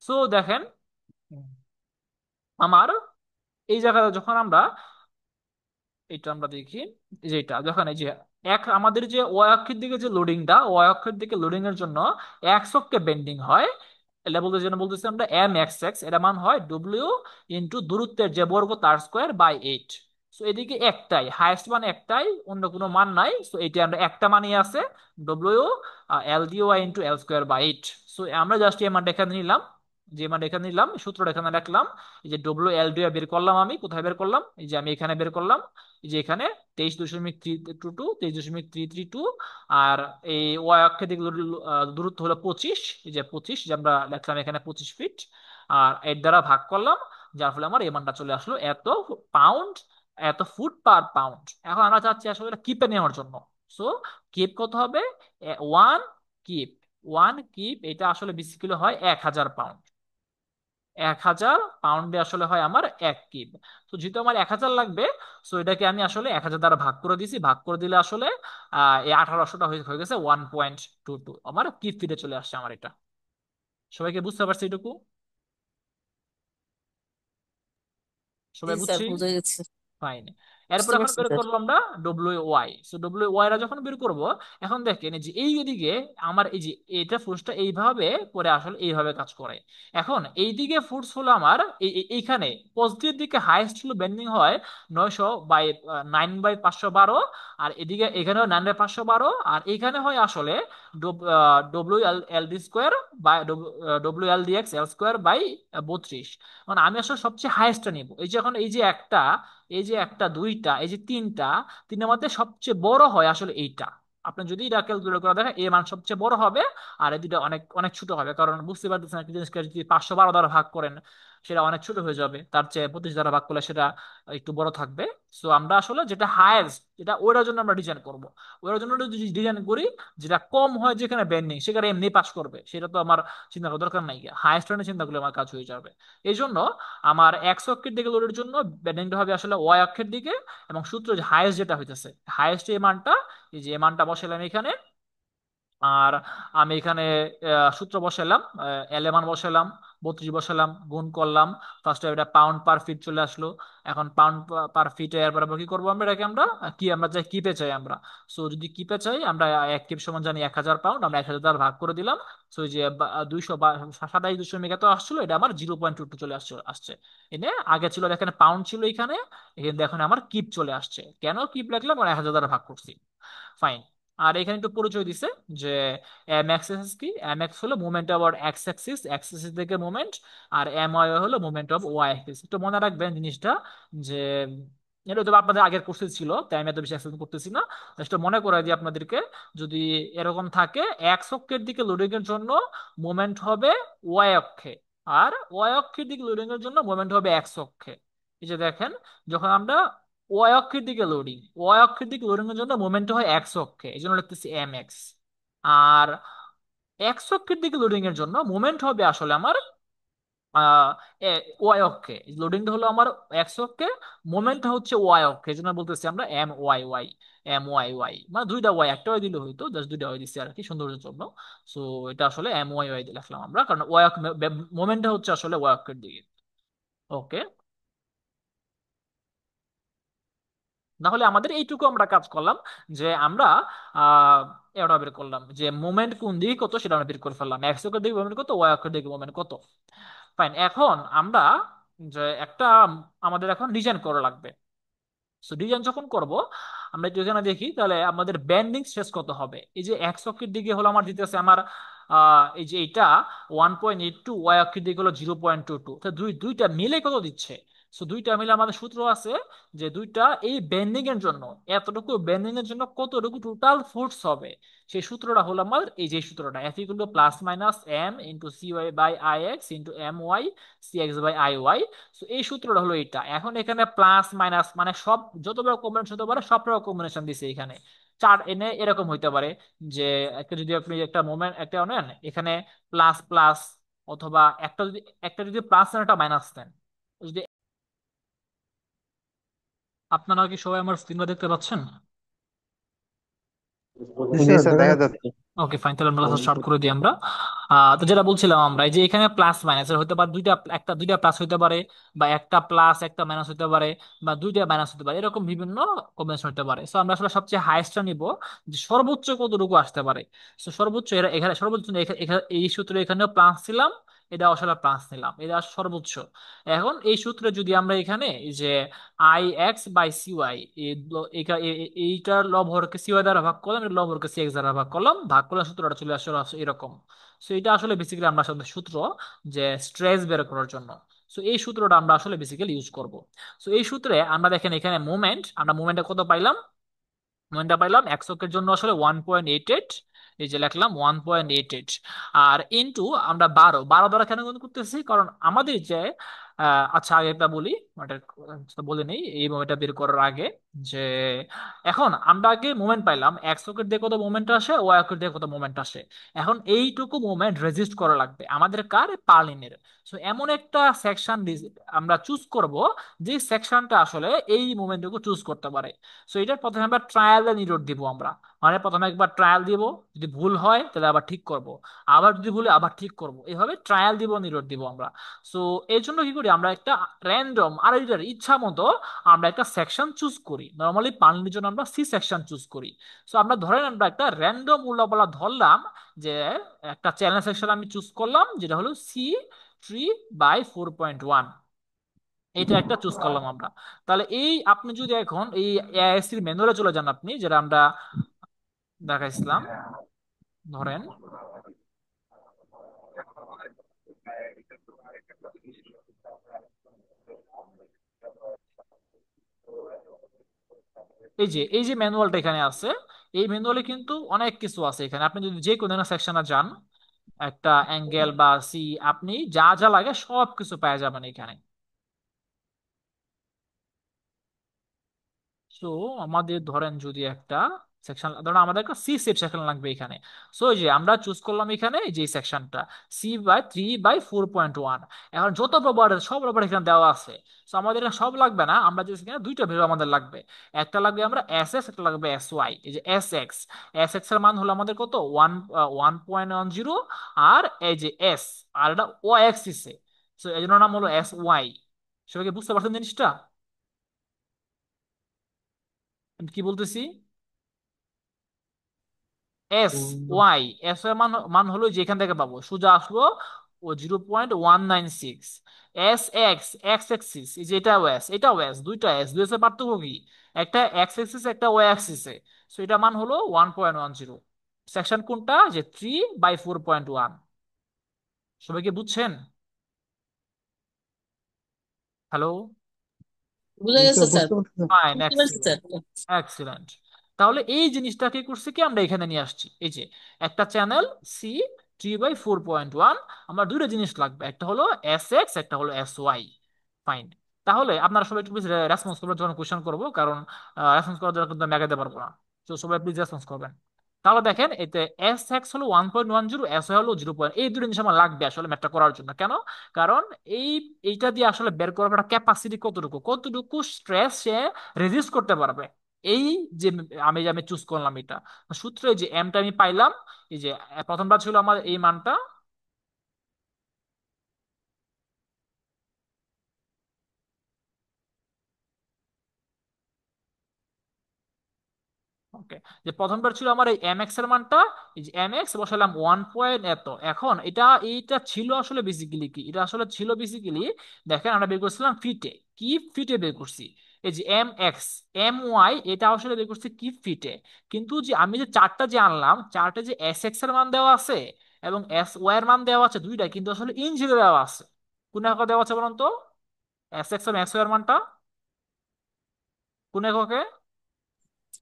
সো দেখেন আমার এই জায়গাটা যখন আমরা এটা আমরা দেখি, এই যে এটা যখন এই যে আমাদের যে ওয়াই অক্ষের দিকে যে লোডিংটা, ওয়াই অক্ষের দিকে লোডিং এর জন্য এক্স অক্ষে বেন্ডিং হয়, এটা বলতে যেন বলতেছি আমরা এম এক্স এক্স, এটা মান হয় ডব্লিউ ইন্টু দূরত্বের যে বর্গ তার স্কোয়ার বাই 8। সো এদিকে একটাই হাইয়েস্ট মান, একটাই, অন্য কোনো মান নাই। সো এটা আমরা একটা মানই আছে, W L D Y into L square by 8। So আমরা জাস্ট এই মানটা এখানে নিলাম, যে মানটা এখানে নিলাম সূত্রটা এখানে রাখলাম। এই যে ডব্লিউ এল ডি বের করলাম, আমি কোথায় বের করলাম, এই যে আমি এখানে বের করলাম, এই যে এখানে 23.322, 23.332। আর এই ওয়াই অক্ষের দিকে দূরত্ব হলো 25, এই যে 25, যে আমরা লিখলাম এখানে 25 ফিট, আর এর দ্বারা ভাগ করলাম, যার ফলে আমার এই মানটা চলে আসলো এত পাউন্ড, এত ফুট পার পাউন্ড। এখন আমরা চাচ্ছি আসলে এটা কিপে নেওয়ার জন্য। সো কিপ কত হবে, ওয়ান কিপ, ওয়ান কিপ এটা আসলে বেসিক্যালি হয় 1000 পাউন্ড। 1000 পাউন্ডে আসলে হয় আমার এক কিপ। তো যেহেতু আমার 1000 লাগবে, সো এটাকে আমি আসলে 1000 দ্বারা ভাগ করে দিছি, ভাগ করে দিলে আসলে এই 1800টা হয়ে গেছে 1.22, আমার কিপ ফিরে চলে আসছে আমার এটা। সবাইকে বুঝতে পারছি এটুকু? জি সবাই স্যার, বুঝছি? বুঝে গেছে। ফাইন। এরপর বুঝতে এখন পারছি বের স্যার। করবো আমরা W Y. So W Y রা যখন বের করব, এখন দেখেন এই যে এই দিকে আমার এই যে এটা ফোর্সটা এইভাবে করে আসলে এইভাবে কাজ করে। এখন এই দিকে ফোর্স হলো আমার এইখানে পজিটিভ দিকে হাইয়েস্ট হলো বেন্ডিং হয় 9/512, আর এদিকে এখানেও 9/512, আর এখানে হয় আসলে W L L D square by W L D X L square by 32। মানে আমি আসলে সবচেয়ে হাইয়েস্টটা নিব। এই যে এখন এই যে একটা, এই যে একটা, দুইটা, এই যে তিনটা, তিনের মধ্যে সবচেয়ে বড় হয় আসলে এইটা। আপনি যদি এটা ক্যালকুলেট করে দেখেন, এই মান সবচেয়ে বড় হবে, আর এই দুইটা অনেক অনেক ছোট হবে। কারণ বুঝতে পারতেছেন একটা জিনিসকে যদি 512 দ্বারা ভাগ করেন, সেটা অনেক ছোট হয়ে যাবে, তার চেয়ে 25 দ্বারা ভাগ করলে সেটা একটু বড় থাকবে। সো আমরা আসলে যেটা হায়েস্ট, যেটা ওইটার জন্য আমরা ডিজাইন করব। ওইটার জন্য যদি ডিজাইন করি, যেটা কম হয় যেখানে বেন্ডিং, সেখানে এমনি পাস করবে, সেটা তো আমার চিন্তা করার দরকার নাই, হায়েস্ট রানে চিন্তা করলে আমার কাজ হয়ে যাবে। এই জন্য আমার এক্স অক্ষের দিকে লোডের জন্য বেন্ডিংটা হবে আসলে ওয়াই অক্ষের দিকে, এবং সূত্র যে হাইয়েস্ট যেটা হইতেছে, হাইয়েস্ট এই মানটা, এই যে এই মানটা বসালাম এখানে। আর আমি এখানে সূত্র বসালাম, এল এর মান বসালাম, 32 বসালাম, গুণ করলাম, ফার্স্টে এটা পাউন্ড পার ফিট চলে আসলো। এখন পাউন্ড পার ফিট এরপর আমরা কি করবো, আমরা এটাকে আমরা কি আমরা চাই, কিপে চাই আমরা। সো যদি কিপে চাই, আমরা এক কিপ সমান জানি 1000 পাউন্ড, আমরা 1000 দ্বারা ভাগ করে দিলাম। সো এই যে 227 200 মেগা তো আসছিল, এটা আমার 0.22 চলে আসছে এনে। আগে ছিল এখানে পাউন্ড ছিল এখানে, এখানে এখন আমার কিপ চলে আসছে। কেন কিপ লাগলাম, কারণ 1000 দ্বারা ভাগ করছি। ফাইন। আর এখানে একটু পরিচয় দিছে যে এম এক্স কি, এম এক্স হলো movement of x Axis, x থেকে মুভমেন্ট, আর এম ওয়াই হলো মুভমেন্ট অফ ওয়াই অ্যাক্সিস। একটু মনে রাখবেন জিনিসটা, যে এটা তো আপনাদের আগের কোর্সে ছিল, তাই আমি এত বেশি এক্সপ্লেন করতেছি না। জাস্ট মনে করে দিই আপনাদেরকে, যদি এরকম থাকে এক্স অক্ষের দিকে লোডিং এর জন্য মুভমেন্ট হবে ওয়াই অক্ষে, আর ওয়াই অক্ষের দিকে লোডিং এর জন্য মুভমেন্ট হবে এক্স অক্ষে। এই যে দেখেন, যখন আমরা ওয়াই অক্ষের দিকে লোডিং, ওয়াই অক্ষের দিকে লোডিং এর জন্য মোমেন্ট হয় এক্স অক্ষে, এই জন্য লিখতেছি এম এক্স। আর এক্স অক্ষের দিকে লোডিং এর জন্য মোমেন্ট হবে আসলে আমার আহ ওয়াই অক্ষে। লোডিংটা হলো আমার এক্স অক্ষে, মোমেন্টটা হচ্ছে ওয়াই অক্ষে, এই জন্য বলতেছি আমরা M Y Y, M Y Y, মানে দুইটা ওয়াই, একটা ওয়াই দিলে হইতো, জাস্ট দুইটা ওয়াই দিচ্ছি আর কি সৌন্দর্যের জন্য। সো এটা আসলে এম ওয়াই ওয়াই দিয়ে লিখলাম আমরা, কারণ ওয়াই মোমেন্টটা হচ্ছে আসলে ওয়াই অক্ষের দিকে। ওকে, তাহলে আমাদের এইটুকু আমরা কাজ করলাম, যে আমরা আহ এটা বের করলাম যে মোমেন্ট কোন দিকে কত, সেটা আমরা বের করে ফেললাম, এক্স অক্ষের দিকে মোমেন্ট কত, ওয়াই অক্ষের দিকে মোমেন্ট কত। ফাইন। এখন আমরা যে একটা আমাদের এখন ডিজাইন করা লাগবে। সো ডিজাইন যখন করব, আমরা একটু এখানে দেখি তাহলে আমাদের ব্যান্ডিং স্ট্রেস কত হবে। এই যে এক্স অক্ষের দিকে হলো আমার দিতেছে আমার এই যে এটা 1.82, ওয়াই অক্ষের দিকে হলো 0.22, দুইটা মিলে কত দিচ্ছে। সো দুইটা মিলে আমাদের সূত্র আছে যে দুইটা এই বেন্ডিং এর জন্য, এতটুকু বেন্ডিং এর জন্য কতটুকু টোটাল ফোর্স হবে, সেই সূত্রটা হলো আমার এই যে সূত্রটা, F equal to plus minus M into C Y by I X into M Y C X by I Y. So এই সূত্রটা হলো এটা। এখন এখানে প্লাস মাইনাস মানে সব যত বড় কম্বিনেশন হতে পারে সব রকম কম্বিনেশন দিছে এখানে। চার এনে এরকম হইতে পারে যে একটা যদি আপনি একটা মোমেন্ট একটা নেন এখানে প্লাস প্লাস, অথবা একটা যদি প্লাস নেন একটা মাইনাস নেন। যদি আপনারা কি সবাই আমার স্ক্রিনটা দেখতে পাচ্ছেন? জি জি স্যার, স্যার দেখা দেখা যাচ্ছে। যাচ্ছে। ওকে ফাইন, তাহলে আমরা স্টার্ট করে দিই আমরা। তো যেটা বলছিলাম আমরা, এই যে এখানে প্লাস মাইনাস হতে পারে দুইটা, একটা দুইটা প্লাস হতে পারে, বা একটা প্লাস একটা মাইনাস হতে পারে, বা দুইটা মাইনাস হতে পারে, এরকম বিভিন্ন কম্বিনেশন হতে পারে। সো আমরা আসলে সবচেয়ে হাইয়েস্টটা নিব যে সর্বোচ্চ কতটুকু আসতে পারে। সো সর্বোচ্চ এখানে সর্বোচ্চ এই সূত্রে এখানেও প্লাস ছিলাম, এটা আসলে প্লাস নিলাম, এটা সর্বোচ্চ। এখন এই সূত্রে যদি আমরা এখানে এই যে I X by C Y, এইটার লব হরকে সি ওয়াই দ্বারা ভাগ করলাম, এর লব হরকে সি এক্স দ্বারা ভাগ করলাম, ভাগ করলে সূত্রটা চলে আসলে এরকম। সো এটা আসলে বেসিক্যালি আমরা আসলে সূত্র যে স্ট্রেস বের করার জন্য। সো এই সূত্রটা আমরা আসলে বেসিক্যালি ইউজ করব। সো এই সূত্রে আমরা দেখেন এখানে মোমেন্ট, আমরা মোমেন্টে কত পাইলাম, মোমেন্টটা পাইলাম এককের জন্য আসলে 1.88, এই যে লিখলাম 1.88। আর ইনটু আমরা 12 দ্বারা কেন গুণ করতেছি, কারণ আমাদের যে আচ্ছা আগে একটা বলি, ওটা বলে নেই এই মোমেন্টটা বের করার আগে, যে এখন আমরা আগে মোমেন্ট পাইলাম এক্স অক্ষের দিয়ে কত মোমেন্ট আসে, ওয়াই অক্ষের দিয়ে কত মোমেন্ট আসে। এখন এইটুকু মোমেন্ট রেজিস্ট করা লাগবে আমাদের কার, পার্লিনের। সো এমন একটা সেকশন আমরা চুজ করব যে সেকশনটা আসলে এই মোমেন্টটুকু চুজ করতে পারে। সো এটার প্রথমে আমরা ট্রায়াল এন্ড এরর দিব আমরা, মানে প্রথমে একবার ট্রায়াল দিব, যদি ভুল হয় তাহলে আবার ঠিক করব, আবার যদি ভুলে আবার ঠিক করব, এইভাবে ট্রায়াল দিব এরর দিব আমরা। সো এই জন্য কি করি আমরা একটা র্যান্ডম আর এটার ইচ্ছা মতো আমরা একটা সেকশন চুজ করি। নর্মালি পানির জন্য আমরা সি সেকশন চুজ করি। সো আমরা ধরেন আমরা একটা র্যান্ডম উল্লাপালা ধরলাম যে একটা চ্যানেল সেকশন আমি চুজ করলাম যেটা হলো C3/4.1, এটা একটা চুজ করলাম আমরা। তাহলে এই আপনি যদি এখন এই এআইএসসির ম্যানুয়ালে চলে যান, আপনি যেটা আমরা দেখাইছিলাম, ধরেন এই যে ম্যানুয়ালটা এখানে আছে, এই ম্যানুয়ালে কিন্তু অনেক কিছু আছে এখানে। আপনি যদি যে কোনো সেকশনে যান, একটা অ্যাঙ্গেল বা সি, আপনি যা যা লাগে সব কিছু পেয়ে যাবেন এখানে। সো আমাদের ধরেন যদি একটা সেকশন ধরেন আমাদের একটা সি সেট সেকশন লাগবে এখানে। সো এই যে আমরা চুজ করলাম এখানে এই যে সেকশনটা C/3/4.1। এখন যত প্রবার সব প্রবার এখানে দেওয়া আছে। সো আমাদের এখানে সব লাগবে না, আমরা যদি এখানে দুইটা ভ্যালু আমাদের লাগবে, একটা লাগবে আমরা এস এক্স, একটা লাগবে এস ওয়াই। এই যে এস এক্স এর মান হলো আমাদের কত 1.10, আর এই যে এস, আর এটা ও এক্সিসে, সো এই জন্য নাম হলো এস ওয়াই। সবাইকে বুঝতে পারছেন জিনিসটা আমি কি বলতেছি? এস ওয়াই, এস এর মান মান হলো যে এখান থেকে পাবো সোজা আসবো ও 0.196। এস এক্স, এক্স এক্সিস, এই যে এটাও এস এটাও এস, দুইটা এস, দুই এর পার্থক্য কি, একটা এক্স এক্সিস একটা ওয়াই এক্সিসে। সো এটা মান হলো 1.10। সেকশন কোনটা, যে 3/4.1। সবাই কি বুঝছেন? হ্যালো? বুঝা জি গেছে স্যার, স্যার, বুঝতে পারছি স্যার। ফাইন, বুঝতে পারছি স্যার। এক্সিলেন্ট। তাহলে এই জিনিসটা কি করছে কি আমরা এখানে নিয়ে আসছি, এই যে একটা চ্যানেল C3/4.1, আমার দুইটা জিনিস লাগবে, একটা হলো এস এক্স, একটা হলো এস ওয়াই। ফাইন। তাহলে আপনারা সবাই একটু প্লিজ রেসপন্স করবেন যখন কোশ্চেন করবো, কারণ রেসপন্স করার জন্য কিন্তু আমি আগাতে পারবো না। তো সবাই প্লিজ রেসপন্স করবেন। তাহলে দেখেন এতে এস এক্স হলো 1.10, এস ওয়াই হলো 0. এই দুটো জিনিস আমার লাগবে আসলে ম্যাথটা করার জন্য। কেন? কারণ এই এইটা দিয়ে আসলে বের করার একটা ক্যাপাসিটি কতটুকু কতটুকু স্ট্রেস সে রেজিস্ট করতে পারবে। এই যে আমি চুজ করলাম এটা সূত্রে, যে এমটা আমি পাইলাম, এই যে প্রথমবার ছিল আমার এই মানটা। ওকে, যে প্রথমবার ছিল আমার এই এম এক্স এর মানটা, এই যে এম এক্স বসালাম 1 এত। এখন এইটা ছিল আসলে বেসিক্যালি কি, এটা আসলে ছিল বেসিক্যালি, দেখেন আমরা বের করছিলাম ফিটে, কি ফিটে বের করছি। এই যে এম এক্স, এম ওয়াই, এটা আসলে বের করছি কি ফিটে। কিন্তু যে আমি যে চারটা যে আনলাম, চারটে যে এস এক্স এর মান দেওয়া আছে এবং এস ওয়াই এর মান দেওয়া আছে, দুইটা কিন্তু আসলে ইঞ্চিতে দেওয়া আছে। কোন এলাকা দেওয়া আছে বলুন তো? এস এক্স এবং এস এর মানটা কোন এককে?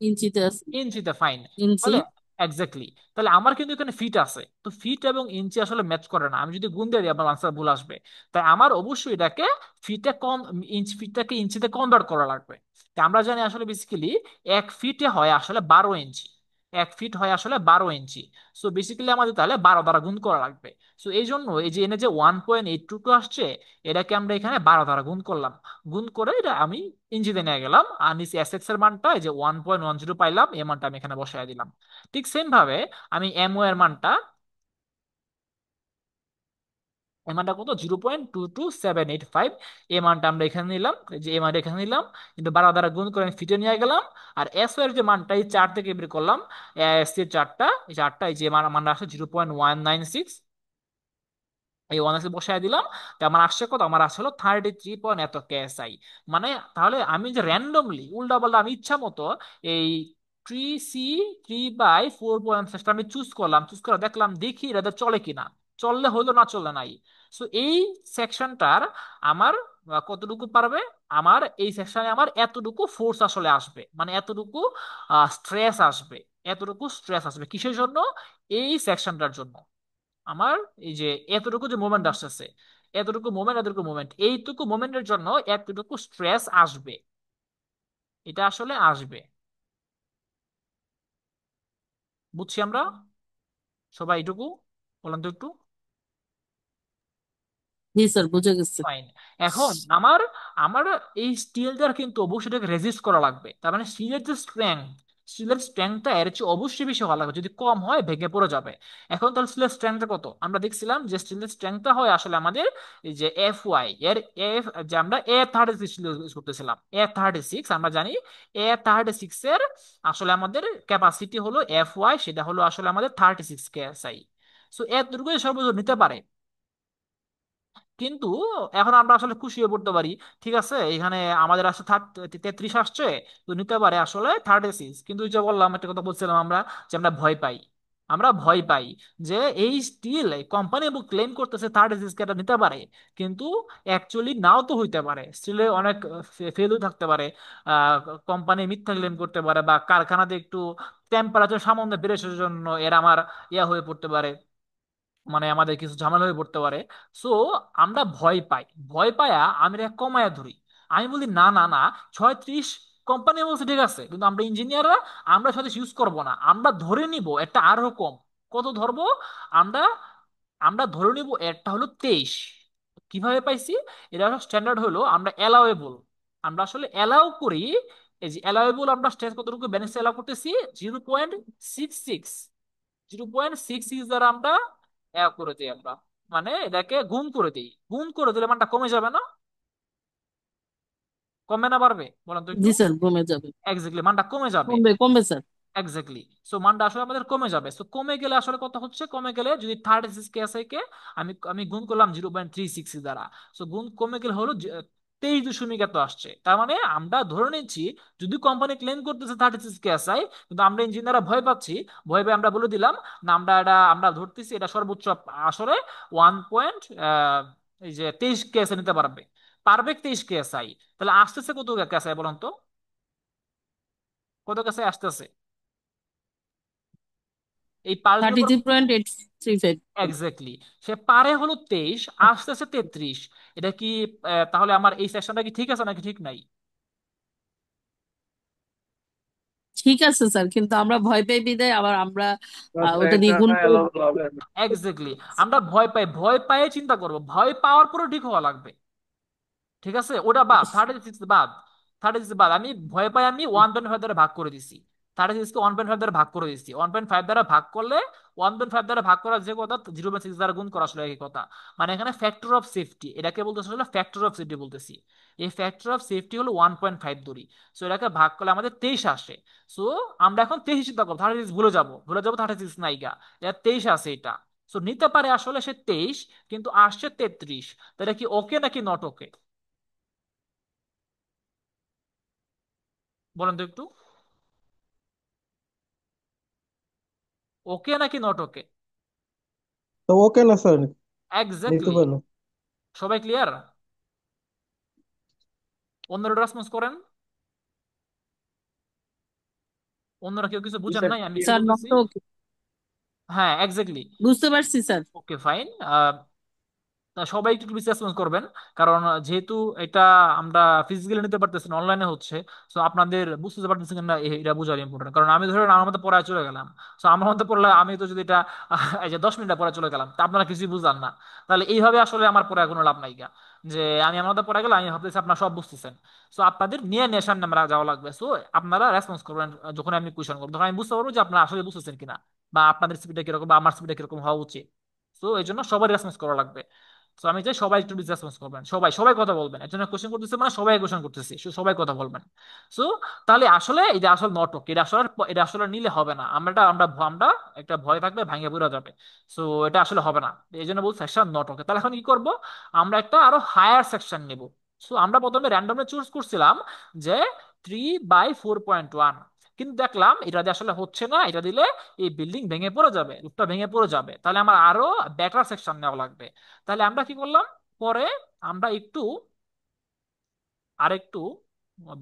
ইঞ্চিতে আছে। ইঞ্চিতে, ফাইন। ইঞ্চি। তাহলে এক্স্যাক্টলি, তাহলে আমার কিন্তু এখানে ফিট আছে, তো ফিট এবং ইঞ্চি আসলে ম্যাচ করে না, আমি যদি গুণ দিয়ে দিই আমার আনসার ভুল আসবে। তাই আমার অবশ্যই এটাকে ফিটে কম, ফিটটাকে ইঞ্চিতে কনভার্ট করা লাগবে। তাই আমরা জানি আসলে বেসিক্যালি 1 ফিটে হয় আসলে 12 ইঞ্চি। 1 ফিট হয় আসলে 12 ইঞ্চি। সো বেসিক্যালি আমাদের তাহলে 12 দ্বারা গুণ করা লাগবে। সো এই জন্য এই যে এনে যে 1.822 আসছে, এটাকে আমরা এখানে 12 দ্বারা গুণ করলাম। গুণ করে এটা আমি ইঞ্চিতে নিয়ে গেলাম, আর নিচে এস এক্স এর মানটা এই যে 1.10 পাইলাম, এই মানটা আমি এখানে বসাই দিলাম। ঠিক সেম ভাবে আমি এমও এর মানটা, এই মানটা কত, 0.22785, এই মানটা আমরা এখানে নিলাম, এই যে এই মানটা এখানে নিলাম, কিন্তু 12 দ্বারা গুণ করে আমি ফিটে নিয়ে গেলাম। আর এস এর যে মানটা এই 4 থেকে বের করলাম, এস এর চারটা, এই চারটা, এই যে মানটা আসে 0.196, এই ওয়ান বসায় দিলাম। তো আমার আসছে কত, আমার আসছে হলো 33 এত কেএসআই। মানে তাহলে আমি যে র্যান্ডমলি উল্টা পাল্টা আমি ইচ্ছা মতো এই 3C3/4 আমি চুজ করলাম, চুজ করে দেখলাম, দেখি এটা চলে কিনা, চললে হইলো, না চললে নাই। সো এই সেকশনটার আমার কতটুকু পারবে, আমার এই সেকশনে আমার এতটুকু ফোর্স আসলে আসবে, মানে এতটুকু স্ট্রেস আসবে। এতটুকু স্ট্রেস আসবে কিসের জন্য? এই সেকশনটার জন্য। আমার এই যে এতটুকু যে মোমেন্ট আসতেছে, এতটুকু মোমেন্ট, এতটুকু মোমেন্ট, এইটুকু মোমেন্টের জন্য এতটুকু স্ট্রেস আসবে, এটা আসলে আসবে। বুঝছি আমরা সবাই এটুকু? বলেন তো একটু। জি স্যার, বুঝে গেছে। ফাইন। এখন আমার আমার এই স্টিলটার কিন্তু অবশ্যই এটাকে রেজিস্ট করা লাগবে, তার মানে স্টিলের যে স্ট্রেংথ, স্টিলের স্ট্রেংথটা এর চেয়ে অবশ্যই বেশি হওয়া লাগবে, যদি কম হয় ভেঙে পড়ে যাবে। এখন তাহলে স্টিলের স্ট্রেংথটা কত? আমরা দেখছিলাম যে স্টিলের স্ট্রেংথটা হয় আসলে আমাদের এই যে FY এর এফ, যে আমরা A36 ইউজ করতেছিলাম, A36 আমরা জানি, A36 এর আসলে আমাদের ক্যাপাসিটি হলো FY, সেটা হলো আসলে আমাদের 36 KSI। সো এতটুকু সর্বোচ্চ নিতে পারে। কিন্তু এখন আমরা আসলে খুশি হয়ে পড়তে পারি, ঠিক আছে এখানে আমাদের আসলে 33 আসছে, তো নিতে পারে আসলে 36। কিন্তু ওই যে বললাম, একটা কথা বলছিলাম আমরা, যে আমরা ভয় পাই, আমরা ভয় পাই যে এই স্টিল কোম্পানি ক্লেম করতেছে 36 কে এটা নিতে পারে, কিন্তু অ্যাকচুয়ালি নাও তো হইতে পারে, স্টিলে অনেক ফেলও থাকতে পারে। কোম্পানি মিথ্যা ক্লেম করতে পারে, বা কারখানাতে একটু টেম্পারেচার সামান্য বেড়ে আসার জন্য এরা আমার ইয়া হয়ে পড়তে পারে, মানে আমাদের কিছু ঝামেলা হয়ে পড়তে পারে। সো আমরা ভয় পাই, ভয় পায়া আমি এটা কমায়া ধরি। আমি বলি না না না, 36 কোম্পানি বলছে ঠিক আছে, কিন্তু আমরা ইঞ্জিনিয়াররা আমরা 36 ইউজ করব না, আমরা ধরে নিব একটা আরো কম। কত ধরবো আমরা? আমরা ধরে নিব একটা হলো 23। কিভাবে পাইছি? এটা হলো স্ট্যান্ডার্ড, হলো আমরা অ্যালাওয়েবল, আমরা আসলে অ্যালাউ করি। এই যে অ্যালাউয়েবল, আমরা স্ট্রেস কতটুকু ব্যালেন্স অ্যালাউ করতেছি, 0.66, 0.66 দ্বারা আমরা এক করে দিই আমরা, মানে এটাকে গুণ করে দিই। গুণ করে দিলে মানটা কমে যাবে না? কমবে না বাড়বে, বলেন তো একটু। জি স্যার, কমে যাবে। এক্স্যাক্টলি, মানটা কমে যাবে। কমবে কমবে স্যার। এক্স্যাক্টলি। সো মানটা আসলে আমাদের কমে যাবে। সো কমে গেলে আসলে কত হচ্ছে, কমে গেলে যদি 36 কে আছে কে, আমি আমি গুণ করলাম 0.36 দ্বারা। সো গুণ কমে গেলে হলো 23 দশমিক এত আসছে। তার মানে আমরা ধরে নিচ্ছি, যদি কোম্পানি ক্লেম করতেছে 36 কে আছে, কিন্তু আমরা ইঞ্জিনিয়াররা ভয় পাচ্ছি, ভয় পেয়ে আমরা বলে দিলাম না, আমরা ধরতেছি এটা সর্বোচ্চ আসলে 23 কেএসআই নিতে পারবে, পারবে 23 কেএসআই। তাহলে আসতেছে কত কেএসআই বলুন তো, কত কেএসআই আসতেছে এই পালসের থার্টি উপর? Three point eight three five exactly. সে পারে হলো 23, আসতেছে 33। এটা কি তাহলে আমার এই সেকশনটা কি ঠিক আছে নাকি ঠিক নাই? ঠিক আছে স্যার, কিন্তু আমরা ভয় পাই বিদায় আবার আমরা আচ্ছা, ওটা এটা দ্বিগুণ করে। অ্যালাউ হবে না। এক্স্যাক্টলি। আমরা ভয় পাই, ভয় পাই চিন্তা করবো, ভয় পাওয়ার পরে ঠিক হওয়া লাগবে। ঠিক আছে, ওটা বাদ, 36 বাদ, 36 বাদ, আমি ভয় পাই, আমি 1.5 দ্বারা ভাগ করে দিছি। 36 কে 1.5 দ্বারা ভাগ করে দিচ্ছি, 1.5 দ্বারা ভাগ করলে, 1.5 দ্বারা ভাগ করার যে কথা, 0.6 দ্বারা গুণ করা আসলে একই কথা। মানে এখানে ফ্যাক্টর অফ সেফটি, এটাকে বলতেছে আসলে ফ্যাক্টর অফ সেফটি বলতেছি। এই ফ্যাক্টর অফ সেফটি হলো 1.5 ধরি। সো এটাকে ভাগ করলে আমাদের 23 আসে। সো আমরা এখন 23 চিন্তা করবো, 36 ভুলে যাবো, ভুলে যাবো, 36 নাইগা, এটা 23 আছে এটা। সো নিতে পারে আসলে সে 23, কিন্তু আসছে 33। তাহলে কি ওকে নাকি নট ওকে, বলেন তো একটু। ওকে নাকি নট ওকে? তো ওকে না স্যার, নিতে এক্স্যাক্টলি। পারো। সবাই ক্লিয়ার? অন্যরা রেসপন্স করেন। অন্যরা কেউ কিছু জি বুঝেন স্যার। নাই আমি কি স্যার বলতেছি? Not okay. হ্যাঁ, এক্স্যাক্টলি। বুঝতে পারছি স্যার। ওকে, ফাইন। তা সবাই একটু বেশি রেসপন্স করবেন, কারণ যেহেতু এটা আমরা ফিজিক্যালি নিতে পারতেছি না, অনলাইনে হচ্ছে। সো আপনাদের বুঝতে পারতেছেন না, এটা বোঝার ইম্পর্টেন্ট। কারণ আমি ধরেন আমার মতো পড়ায় চলে গেলাম, সো আমার মতো পড়লে আমি তো যদি এটা এই যে 10 মিনিট পড়া চলে গেলাম, তা আপনারা কিছুই বুঝলাম না। তাহলে এইভাবে আসলে আমার পড়ায় কোনো লাভ নাই গা। যে আমি আমার মতো পড়া গেলে আমি ভাবতেছি আপনারা সব বুঝতেছেন। সো আপনাদের নিয়ে নিয়ে সামনে আমরা যাওয়া লাগবে। সো আপনারা রেসপন্স করবেন যখন আমি কোয়েশন করবো, তখন আমি বুঝতে পারবো যে আপনারা আসলে বুঝতেছেন কিনা, বা আপনাদের স্পিডটা কিরকম বা আমার স্পিডটা কিরকম হওয়া উচিত। সো এই জন্য সবাই রেসপন্স করা লাগবে। তো আমি চাই সবাই একটু রেসপন্স করবেন, সবাই সবাই কথা বলবেন। একজন কোশ্চেন করতেছে মানে সবাই কোশ্চেন করতেছি, সবাই কথা বলবেন। সো তাহলে আসলে এটা আসলে নটক, এটা আসলে নিলে হবে না। আমরা একটা ভয় থাকবে ভাঙে পড়ে যাবে। সো এটা আসলে হবে না। এই জন্য বলছি সেকশন নটকে। তাহলে এখন কি করব? আমরা একটা আরো হায়ার সেকশন নিব। সো আমরা প্রথমে র্যান্ডমলি চুজ করছিলাম যে 3/4.1, কিন্তু দেখলাম এটা দিয়ে আসলে হচ্ছে না। এটা দিলে এই বিল্ডিং ভেঙে পড়ে যাবে, রূপটা ভেঙে পড়ে যাবে। তাহলে আমার আরো বেটার সেকশন নেওয়া লাগবে। তাহলে আমরা কি করলাম? পরে আমরা আরেকটু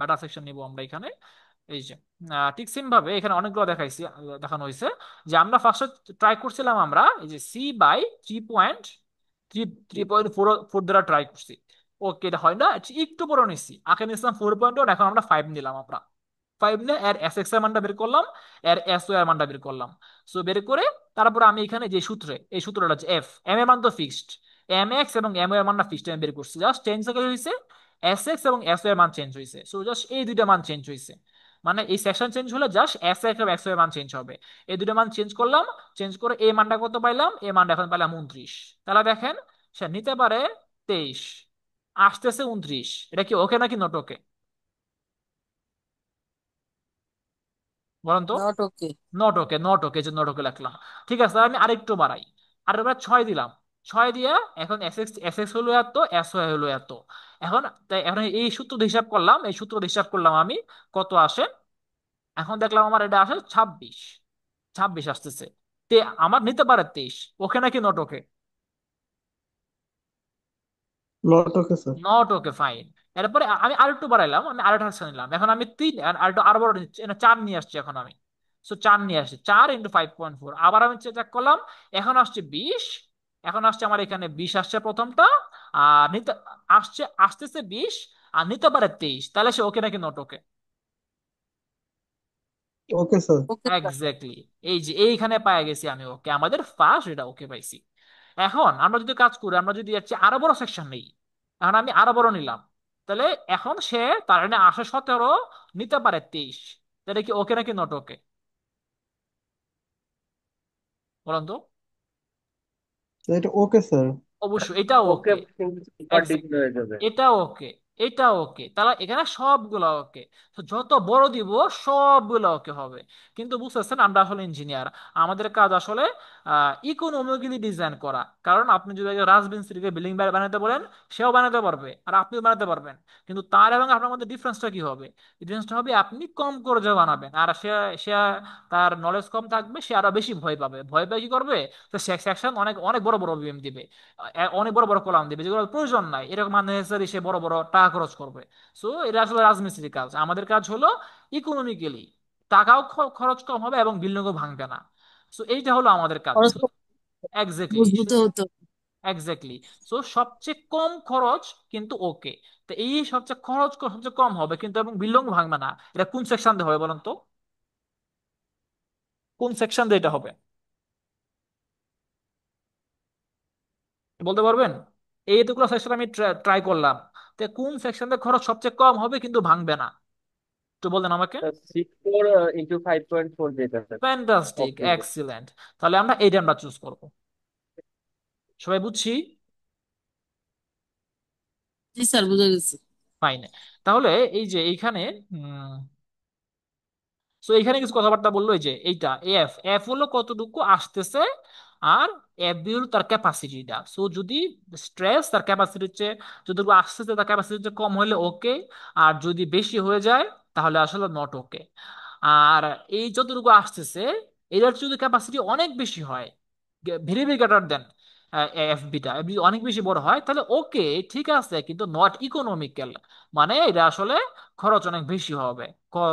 বেটা সেকশন নিব আমরা এখানে। এই যে ঠিক সেম ভাবে এখানে অনেকগুলো দেখানো হয়েছে। যে আমরা ফার্স্টে ট্রাই করছিলাম আমরা এই যে C/3.4 দ্বারা ট্রাই করছি। ওকে, এটা হয় না, একটু বড় নিচ্ছি। আগে নিছিলাম 4.1, এখন আমরা 5 নিলাম। আমরা 5 নিয়ে এর এস এক্স এর মানটা বের করলাম, এর এস ও এর মানটা বের করলাম। সো বের করে তারপর আমি এখানে যে এই সূত্রটা হচ্ছে এফ এম এর মান তো ফিক্সড, এম এক্স এবং এম ও এর মানটা ফিক্সড আমি বের করছি। জাস্ট চেঞ্জ হয়েছে এস এক্স এবং এস ও এর মান চেঞ্জ হয়েছে। সো জাস্ট এই দুইটা মান চেঞ্জ হয়েছে। মানে এই সেকশন চেঞ্জ হলে জাস্ট এস এক্স এবং এক্স ও এর মান চেঞ্জ হবে। এই দুটো মান চেঞ্জ করলাম। চেঞ্জ করে এই মানটা কত পাইলাম? এই মানটা এখন পাইলাম 29। তাহলে দেখেন, সে নিতে পারে 23, আসতেছে 29। এটা কি ওকে নাকি নট ওকে? বলেন তো। Not okay. Not okay, not okay, যে নট ওকে লিখলাম। ঠিক আছে, আমি আরেকটু বাড়াই। আর এবার 6 দিলাম। 6 দিয়ে এখন এস এক্স হলো এত, এস ওয়াই হলো এত। এখন এই সূত্র দিয়ে হিসাব করলাম আমি, কত আসে। এখন দেখলাম আমার এটা আসে 26। 26 আসতেছে। তে আমার নিতে পারে 23। ওকে নাকি not okay? Not okay sir. Not okay, fine. এরপরে আমি আরেকটু বাড়াইলাম, আমি আরেকটা হাসা নিলাম। এখন আমি 3 আর একটু আরো বড় নিচ্ছি, 4 নিয়ে আসছি এখন আমি। সো 4 নিয়ে আসছি, 4 × 5.4। আবার আমি চেক করলাম, এখন আসছে 20। এখন আসছে আমার এখানে 20 আসছে প্রথমটা। আর আসতেছে 20, আর নিতে পারে 23। তাহলে সে ওকে নাকি not okay? Okay sir. Okay sir. Exactly. এই যে এইখানে পাই গেছি আমি ওকে, আমাদের ফার্স্ট এটা ওকে পাইছি। এখন আমরা যদি কাজ করি, আমরা যদি এর চেয়ে আরো বড় সেকশন নেই। এখন আমি আরো বড় নিলাম। তাহলে এখন সে তার মানে আসে 17, নিতে পারে 23। তাহলে কি ওকে নাকি নট ওকে? বলুন তো। এটা ওকে স্যার। অবশ্যই এটা ওকে, ওকে। কিন্তু সুপার ডিগ্রি হয়ে যাবে। এটা ওকে, এটা ওকে। তাহলে এখানে সবগুলো ওকে। তো যত বড় দিব সবগুলো ওকে হবে। কিন্তু বুঝতেছেন, আমরা আসলে ইঞ্জিনিয়ার, আমাদের কাজ আসলে ইকোনমিক্যালি ডিজাইন করা। কারণ আপনি যদি একজন রাজমিস্ত্রিকে বিল্ডিং বানাতে বলেন, সেও বানাতে পারবে আর আপনিও বানাতে পারবেন। কিন্তু তার এবং আপনার মধ্যে ডিফারেন্সটা কি হবে? ডিফারেন্সটা হবে আপনি কম করে যে বানাবেন, আর সে তার নলেজ কম থাকবে, সে আরো বেশি ভয় পাবে। ভয় পেয়ে কি করবে? তো সেকশন অনেক অনেক বড় বড় বিম দিবে, অনেক বড় বড় কলাম দিবে, যেগুলো প্রয়োজন নাই। এরকম আননেসেসারি সে বড় বড় টাকা খরচ করবে। সো এটা আসলে রাজমিস্ত্রির কাজ। আমাদের কাজ হলো ইকোনমিক্যালি, টাকাও খরচ কম হবে এবং বিল্ডিংও ভাঙবে না। সো এইটা হলো আমাদের কাজ। খরচ এক্স্যাক্টলি, মজবুত হতো। এক্স্যাক্টলি। সো সবচেয়ে কম খরচ কিন্তু ওকে। তো এই সবচেয়ে কম হবে কিন্তু, এবং বিল্ডিং ভাঙবে না। এটা কোন সেকশন দিয়ে হবে বলেন তো? কোন সেকশন দিয়ে এটা হবে বলতে পারবেন? এই এতগুলো সেকশন আমি ট্রাই করলাম। তো কোন সেকশনে খরচ সবচেয়ে কম হবে কিন্তু ভাঙবে না? একটু বলেন আমাকে। 6/4 যেটা স্যার। ফ্যান্টাস্টিক, ওকে। এক্সিলেন্ট। তাহলে আমরা চুজ করব। সবাই বুঝছি? জি স্যার, বুঝে গেছি। ফাইন। তাহলে এই যে এইখানে সো এখানে কিছু কথাবার্তা বললো। এই যে এইটা এফ এফ হলো কতটুকু আসতেছে, আর এফ বি হলো তার ক্যাপাসিটিটা। সো যদি স্ট্রেস তার ক্যাপাসিটির চেয়ে যতটুকু আসতেছে তার ক্যাপাসিটির চেয়ে কম হলে ওকে, আর যদি বেশি হয়ে যায় তাহলে আসলে নট ওকে। আর এই যতটুকু আসতেছে, এটার যদি ক্যাপাসিটি অনেক বেশি হয়, ভেরি ভেরি গ্রেটার দেন এফবিটা এফবি অনেক বেশি বড় হয়, তাহলে ওকে ঠিক আছে, কিন্তু নট ইকোনমিক্যাল, মানে এটা আসলে খরচ অনেক বেশি হবে,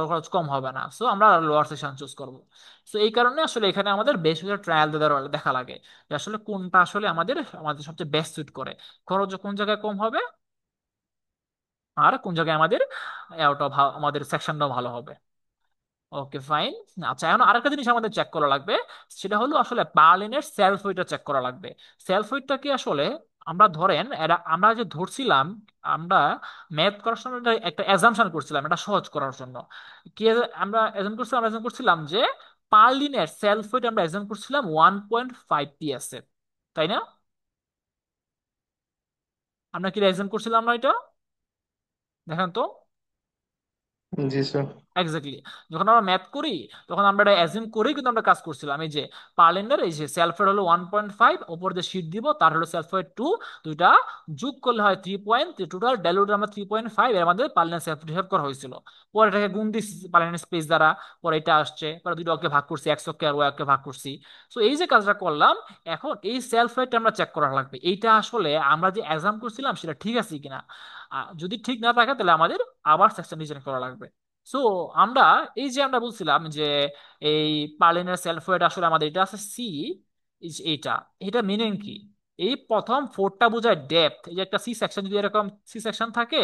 খরচ কম হবে না, সো আমরা লোয়ার সেকশন চুজ করব। সো এই কারণে আসলে এখানে আমাদের বেশ কিছু ট্রায়াল দেখা লাগে যে আসলে কোনটা আসলে আমাদের আমাদের সবচেয়ে বেস্ট সুট করে, খরচ কোন জায়গায় কম হবে আর কোন জায়গায় আমাদের আমাদের সেকশনটাও ভালো হবে। Okay fine. আচ্ছা, এখন আরেকটা জিনিস আমাদের চেক করা লাগবে, সেটা হলো আসলে বার্লিনের সেলফ ওয়েটটা চেক করা লাগবে। সেলফ ওয়েটটা কি আসলে আমরা ধরেন আমরা যে ধরছিলাম, আমরা ম্যাথ করার সময় একটা অ্যাজাম্পশন করছিলাম এটা সহজ করার জন্য। কি আমরা এজাম্প করছিলাম যে পার্লিনের সেলফ ওয়েট আমরা এজাম্প করছিলাম 1.5 psi, তাই না? আমরা কি এজাম্প করছিলাম না এটা? দেখেন তো। জি স্যার। এক্স্যাক্টলি, যখন আমরা ম্যাথ করি তখন আমরা এটা অ্যাজিউম করেই কিন্তু আমরা কাজ করছিলাম। এই যে পার্লেন্ডার এই যে সেলফের হলো 1.5, ওপর যে শীট দিব তার হলো সেলফের 2, দুইটা যোগ করলে হয় 3 টোটাল ডেলিউট আমরা 3.5 এর মধ্যে পার্লেন্ডার সেলফ হিসাব করা হয়েছিল। পরে এটাকে গুণ দিচ্ছি পার্লেন্ডার স্পেস দ্বারা, পরে এটা আসছে, পরে দুটো অঙ্কে ভাগ করছি, এক্স অক্ষে আর ওয়াই অক্ষে ভাগ করছি। সো এই যে কাজটা করলাম, এখন এই সেলফ রেটটা আমরা চেক করা লাগবে এইটা আসলে আমরা যে অ্যাজাম করছিলাম সেটা ঠিক আছে কিনা। যদি ঠিক না থাকে তাহলে আমাদের আবার সেকশন ডিজাইন করা লাগবে। সো আমরা এই যে আমরা বলছিলাম যে এই পার্লিনের সেলফ ওয়েট আসলে আমাদের এটা আছে সি, এইটা, এটা মিনিং কি? এই প্রথম ফোরটা বোঝায় ডেপথ, এই যে একটা সি সেকশন যদি এরকম সি সেকশন থাকে,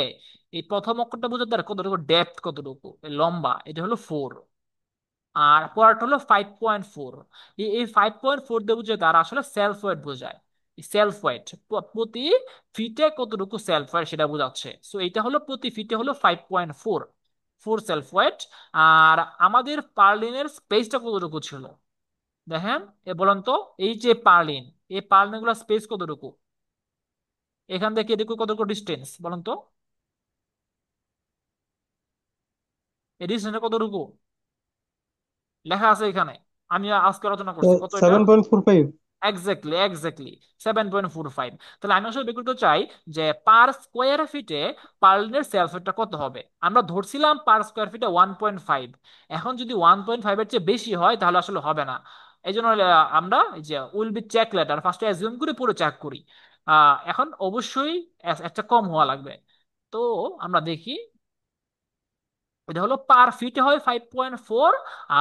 এই প্রথম অক্ষরটা বোঝায় তার কতটুকু ডেপথ, কতটুকু এই লম্বা, এটা হলো 4। আর পরেরটা হলো 5.4, এই 5.4 দিয়ে বুঝায় তারা আসলে সেলফ ওয়েট বোঝায়। সেলফ ওয়েট প্রতি ফিটে কতটুকু সেলফ ওয়েট সেটা বোঝাচ্ছে। সো এটা হলো প্রতি ফিটে হলো 5.4 ফোর সেলফ ওয়েট। আর আমাদের পার্লিনের স্পেসটা কতটুকু ছিল দেখেন, বলেন তো। এই যে পার্লিন, এই পার্লিন গুলো স্পেস কতটুকু, এখান থেকে এটুকু কতটুকু ডিস্টেন্স বলেন তো, এই ডিস্টেন্সটা কতটুকু লেখা আছে এখানে, আমি আজকে আলোচনা করছি কত এটা। 7.45। Exactly exactly 7.45। তাহলে আমি আসলে বের করতে চাই যে পার স্কোয়ার ফিটে পার্লিনের সেলফ ওয়েটটা কত হবে। আমরা ধরছিলাম পার স্কোয়ার ফিটে 1.5, এখন যদি 1.5 এর চেয়ে বেশি হয় তাহলে আসলে হবে না। এই জন্য আমরা এই যে উইল বি চেক লেটার ফার্স্টে অ্যাজিউম করে পরে চেক করি। এখন অবশ্যই একটা কম হওয়া লাগবে। তো আমরা দেখি, এটা হলো পার ফিটে হয় 5.4,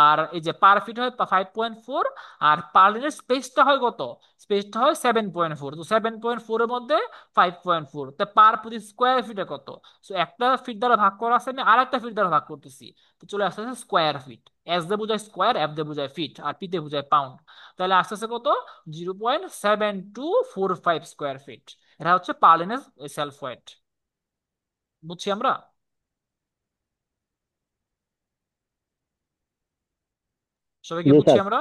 আর এই যে পার ফিট হয় 5.4, আর পার্লিনের স্পেসটা হয় কত, স্পেসটা হয় 7.4। তো 7.4 এর মধ্যে 5.4, তা পার প্রতি স্কোয়ার ফিটে কত। সো একটা ফিট দ্বারা ভাগ করা আছে, আমি আর একটা ফিট দ্বারা ভাগ করতেছি, তো চলে আসছে স্কোয়ার ফিট। এস দিয়ে বোঝায় স্কোয়ার, এফ দিয়ে বোঝায় ফিট, আর পি দিয়ে বোঝায় পাউন্ড। তাহলে আসতে আছে কত, 0.7245 স্কোয়ার ফিট। এটা হচ্ছে পার্লিনের সেলফ ওয়েট। বুঝছি আমরা, সবাইকে জি বুঝছি স্যার। আমরা।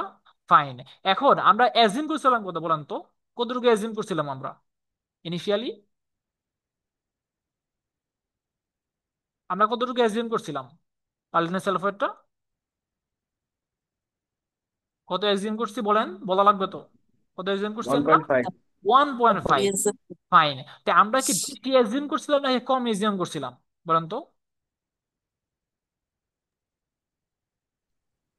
ফাইন। এখন আমরা অ্যাজিউম করছিলাম কত বলেন তো, কতটুকু অ্যাজিউম করছিলাম আমরা ইনিশিয়ালি, আমরা কতটুকু অ্যাজিউম করছিলাম পার্লিনের সালফেটটা, কত অ্যাজিউম করছি বলেন, বলা লাগবে তো, কত অ্যাজিউম করছি ওয়ান আমরা? Point five 1.5। Yes, sir. Fine. তো আমরা কি বেশি অ্যাজিউম করছিলাম না কম অ্যাজিউম করছিলাম বলেন তো?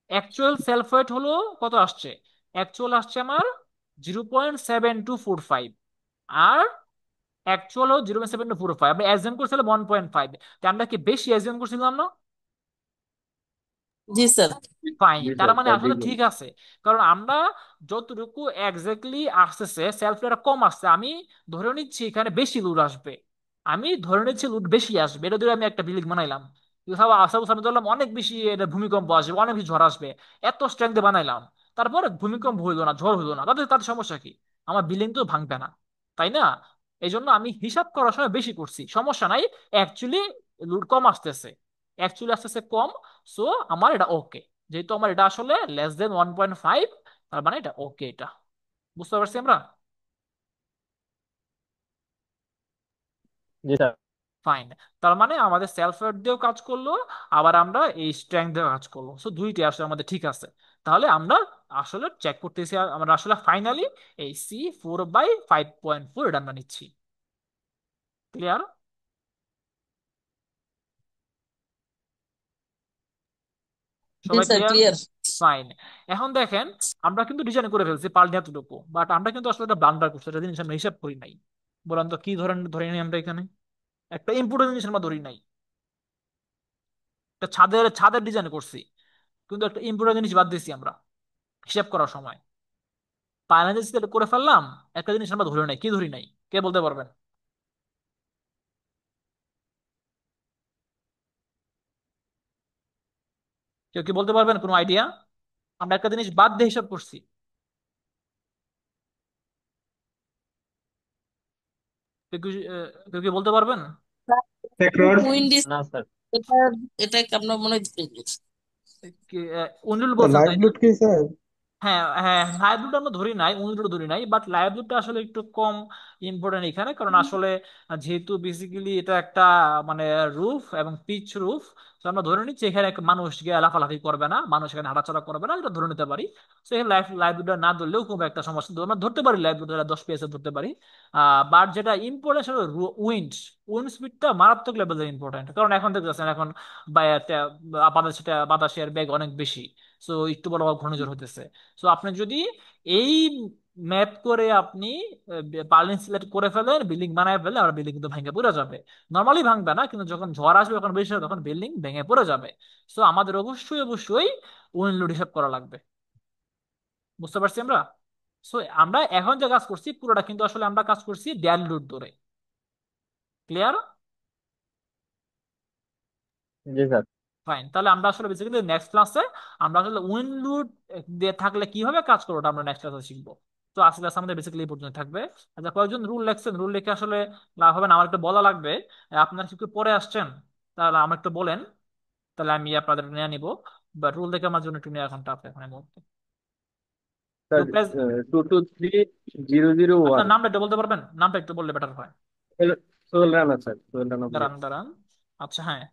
অ্যাকচুয়াল সেলফ ওয়েট হলো কত আসছে, অ্যাকচুয়াল আসছে আমার 0.7245, আর অ্যাকচুয়াল হলো 0.7245, আমরা অ্যাজিউম করছিলাম 1.5। আমরা কি বেশি অ্যাজিউম করছিলাম না? Yes, sir. ফাইন, জি তার স্যার, মানে তাই আসলে ঠিক ঠিক আছে, কারণ আমরা যতটুকু এক্স্যাক্টলি আসতেছে সেলফ রেটটা কম আসছে, আমি ধরে নিচ্ছি এখানে বেশি লোড আসবে, আমি ধরে নিচ্ছি লোড বেশি আসবে, এটা ধরে আমি একটা বিল্ডিং বানাইলাম, সাপোজ আমি ধরলাম অনেক বেশি এটা ভূমিকম্প আসবে, অনেক বেশি ঝড় আসবে, এত স্ট্রেংথে বানাইলাম, তারপর ভূমিকম্প হইলো না, ঝড় হইলো না, তাদের তাদের সমস্যা কি, আমার বিল্ডিং তো ভাঙবে না, তাই না? এই জন্য আমি হিসাব করার সময় বেশি করছি, সমস্যা নাই, অ্যাকচুয়ালি লোড কম আসতেছে, অ্যাকচুয়ালি আসতেছে কম। সো আমার এটা ওকে, যেহেতু আমার এটা আসলে <1.5, তার মানে এটা ওকে, এটা বুঝতে পারছি আমরা। জি স্যার। ফাইন। তার মানে আমাদের সেলফ ওয়েট দিয়েও কাজ করলো, আবার আমরা এই স্ট্রেংথ দিয়েও কাজ করলো, সো দুইটি আসলে আমাদের ঠিক আছে। তাহলে আমরা আসলে চেক করতেছি, আমরা আসলে ফাইনালি এই C4/5.4 এটা আমরা নিচ্ছি। ক্লিয়ার? সবাই Yes, sir. Clear? Clear. Fine. এখন দেখেন, আমরা কিন্তু ডিজাইন করে ফেলছি পাল্টে এতটুকু, বাট আমরা কিন্তু আসলে একটা ব্লান্ডার করছি, একটা জিনিস আমরা হিসাব করি নাই। বলেন তো কি ধরেন ধরে নিই আমরা এখানে? একটা ইম্পর্টেন্ট জিনিস আমরা ধরি নাই। একটা ছাদের ছাদের ডিজাইন করছি, কিন্তু একটা ইম্পর্টেন্ট জিনিস বাদ দিছি আমরা হিসাব করার সময়। ফাইনাল করে ফেললাম, একটা জিনিস আমরা ধরি নাই। কি ধরি নাই? কে বলতে পারবেন? কেউ কি বলতে পারবেন কোনো আইডিয়া? আমরা একটা জিনিস বাদ দিয়ে হিসাব করছি। কেউ কি বলতে পারবেন? টেকরড। উইন্ড না স্যার। এটা এটা আমরা মনে হয় ধরে গেছি। অনিল বলছেন লাইভ তাই না? লোড কি স্যার? হ্যাঁ হ্যাঁ, লাইভলিহুড আমরা ধরি নাই, অনুরোধ ধরি নাই, বাট লাইভলিহুডটা আসলে একটু কম ইম্পর্টেন্ট এখানে, কারণ আসলে যেহেতু বেসিক্যালি এটা একটা মানে রুফ এবং পিচ রুফ, তো আমরা ধরে নিচ্ছি এখানে এক মানুষ গিয়ে লাফালাফি করবে না, মানুষ এখানে হাঁটাচলা করবে না, এটা ধরে নিতে পারি। তো এখানে লাইভলিহুডটা না ধরলেও খুব একটা সমস্যা, তো আমরা ধরতে পারি লাইভলিহুডটা 10 PS ধরতে পারি। বাট যেটা ইম্পর্টেন্ট সেটা উইন্ড। উইন্ড স্পিডটা মারাত্মক লেভেলের ইম্পর্টেন্ট, কারণ এখন দেখতেছেন এখন বাতাসের বেগ অনেক বেশি। সো একটু বড় বড় ঘূর্ণিঝড় হতেছে। সো আপনি যদি এই ম্যাপ করে আপনি পার্লিন সিলেক্ট করে ফেলেন, বিল্ডিং বানায় ফেলে, আর বিল্ডিং কিন্তু ভেঙে পড়ে যাবে। নর্মালি ভাঙবে না, কিন্তু যখন ঝড় আসবে, যখন বেশি হবে, তখন বিল্ডিং ভেঙে পড়ে যাবে। সো আমাদের অবশ্যই অবশ্যই উইন্ড লোড হিসাব করা লাগবে। বুঝতে পারছি আমরা? সো আমরা এখন যে কাজ করছি পুরোটা কিন্তু আসলে আমরা কাজ করছি ড্যান লোড ধরে। ক্লিয়ার? জি স্যার। ফাইন, তাহলে আমরা আসলে বেসিক্যালি নেক্সট ক্লাসে আমরা আসলে উইন্ড লোড দিয়ে থাকলে কিভাবে কাজ করবো ওটা আমরা নেক্সট ক্লাসে শিখবো। তো আজকে ক্লাস আমাদের বেসিক্যালি এই পর্যন্ত থাকবে। আচ্ছা, কয়েকজন রুল লেখছেন, রুল লিখে আসলে লাভ হবে না, আমার একটু বলা লাগবে। আপনারা কি একটু পরে আসছেন? তাহলে আমার একটু বলেন, তাহলে আমি আপনাদের নিয়ে নিবো। বাট রুল দেখে আমার জন্য একটু নেওয়া এখন টাফ এখন এই মুহূর্তে। তো স্যার প্রেস 223-001। আপনার নামটা একটু বলতে পারবেন? নামটা একটু বললে বেটার হয়। সোহেল রানা স্যার, সোহেল রানা ভুইয়া। দাঁড়ান দাঁড়ান। আচ্ছা হ্যাঁ,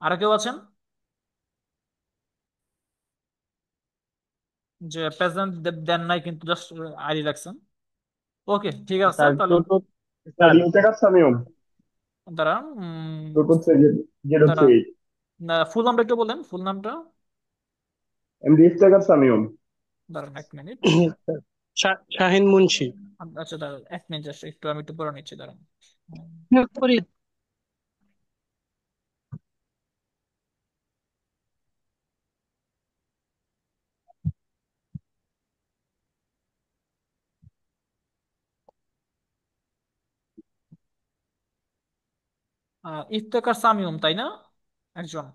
আর কেউ আছেন যে প্রেজেন্ট দেন নাই কিন্তু জাস্ট আইডি রাখছেন? ওকে ঠিক আছে স্যার তাহলে। 22 স্যার স্যার ইন্টাকার সামিউম দাঁড়ান 223 দাঁড়ান, 038। ফুল নামটা একটু বলেন, ফুল নামটা। এমডি ইস্টাকার সামিউম। দাঁড়ান 1 মিনিট। শাহিন মুন্সি। আচ্ছা দাঁড়ান 1 মিনিট, জাস্ট একটু আমি একটু পরে নিচ্ছি, দাঁড়ান। ফরিদ। ইফতেখার সামিউম তাই না? একজন।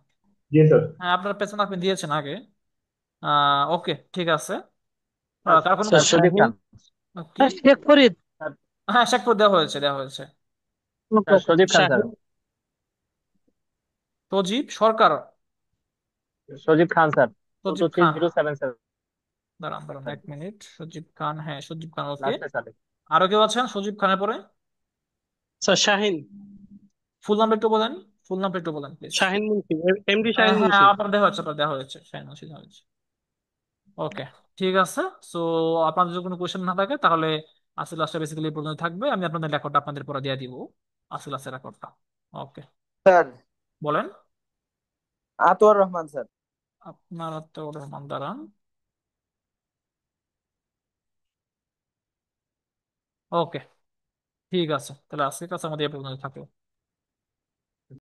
জি স্যার। হ্যাঁ, আপনার পেছনে আপনি দিয়েছেন আগে। ওকে ঠিক আছে। স্যার কার কোনো স্যার কোশ্চেন? সজীব শাহিন। খান। কি? শেখ ফরিদ। স্যার হ্যাঁ, শেখপুর দেওয়া হয়েছে, দেওয়া হয়েছে। স্যার সজীব খান স্যার। শাহিন। সজীব সরকার? সজীব খান স্যার। টু টু সজীব থ্রি খান? জিরো সেভেন সেভেন দাঁড়ান দাঁড়ান 1 মিনিট, সজীব খান, হ্যাঁ সজীব খান, ওকে। লাস্টে সালে। আরো কেউ আছেন সজীব খানের পরে? শাহিন। ফুল নামটা একটু বলেন, ফুল নামটা একটু বলেন প্লিজ। শাহিন মুন্সি। এমডি শাহিন হ্যাঁ মুন্সি। আপনার দেওয়া হয়েছে, আপনার দেওয়া হয়েছে, হ্যাঁ নসিব হয়েছে। ওকে ঠিক আছে। সো আপনাদের যদি কোনো কোয়েশ্চেন না থাকে তাহলে আজকের ক্লাসটা বেসিক্যালি এই পর্যন্ত থাকবে। আমি আপনাদের রেকর্ডটা আপনাদের পরে দিয়ে দিব, আজকের ক্লাসের রেকর্ডটা। ওকে স্যার বলেন। আতোয়ার রহমান স্যার। আপনার তো রহমান, দাঁড়ান। ওকে ঠিক আছে, তাহলে আজকের ক্লাস আমাদের এই পর্যন্ত থাকলো।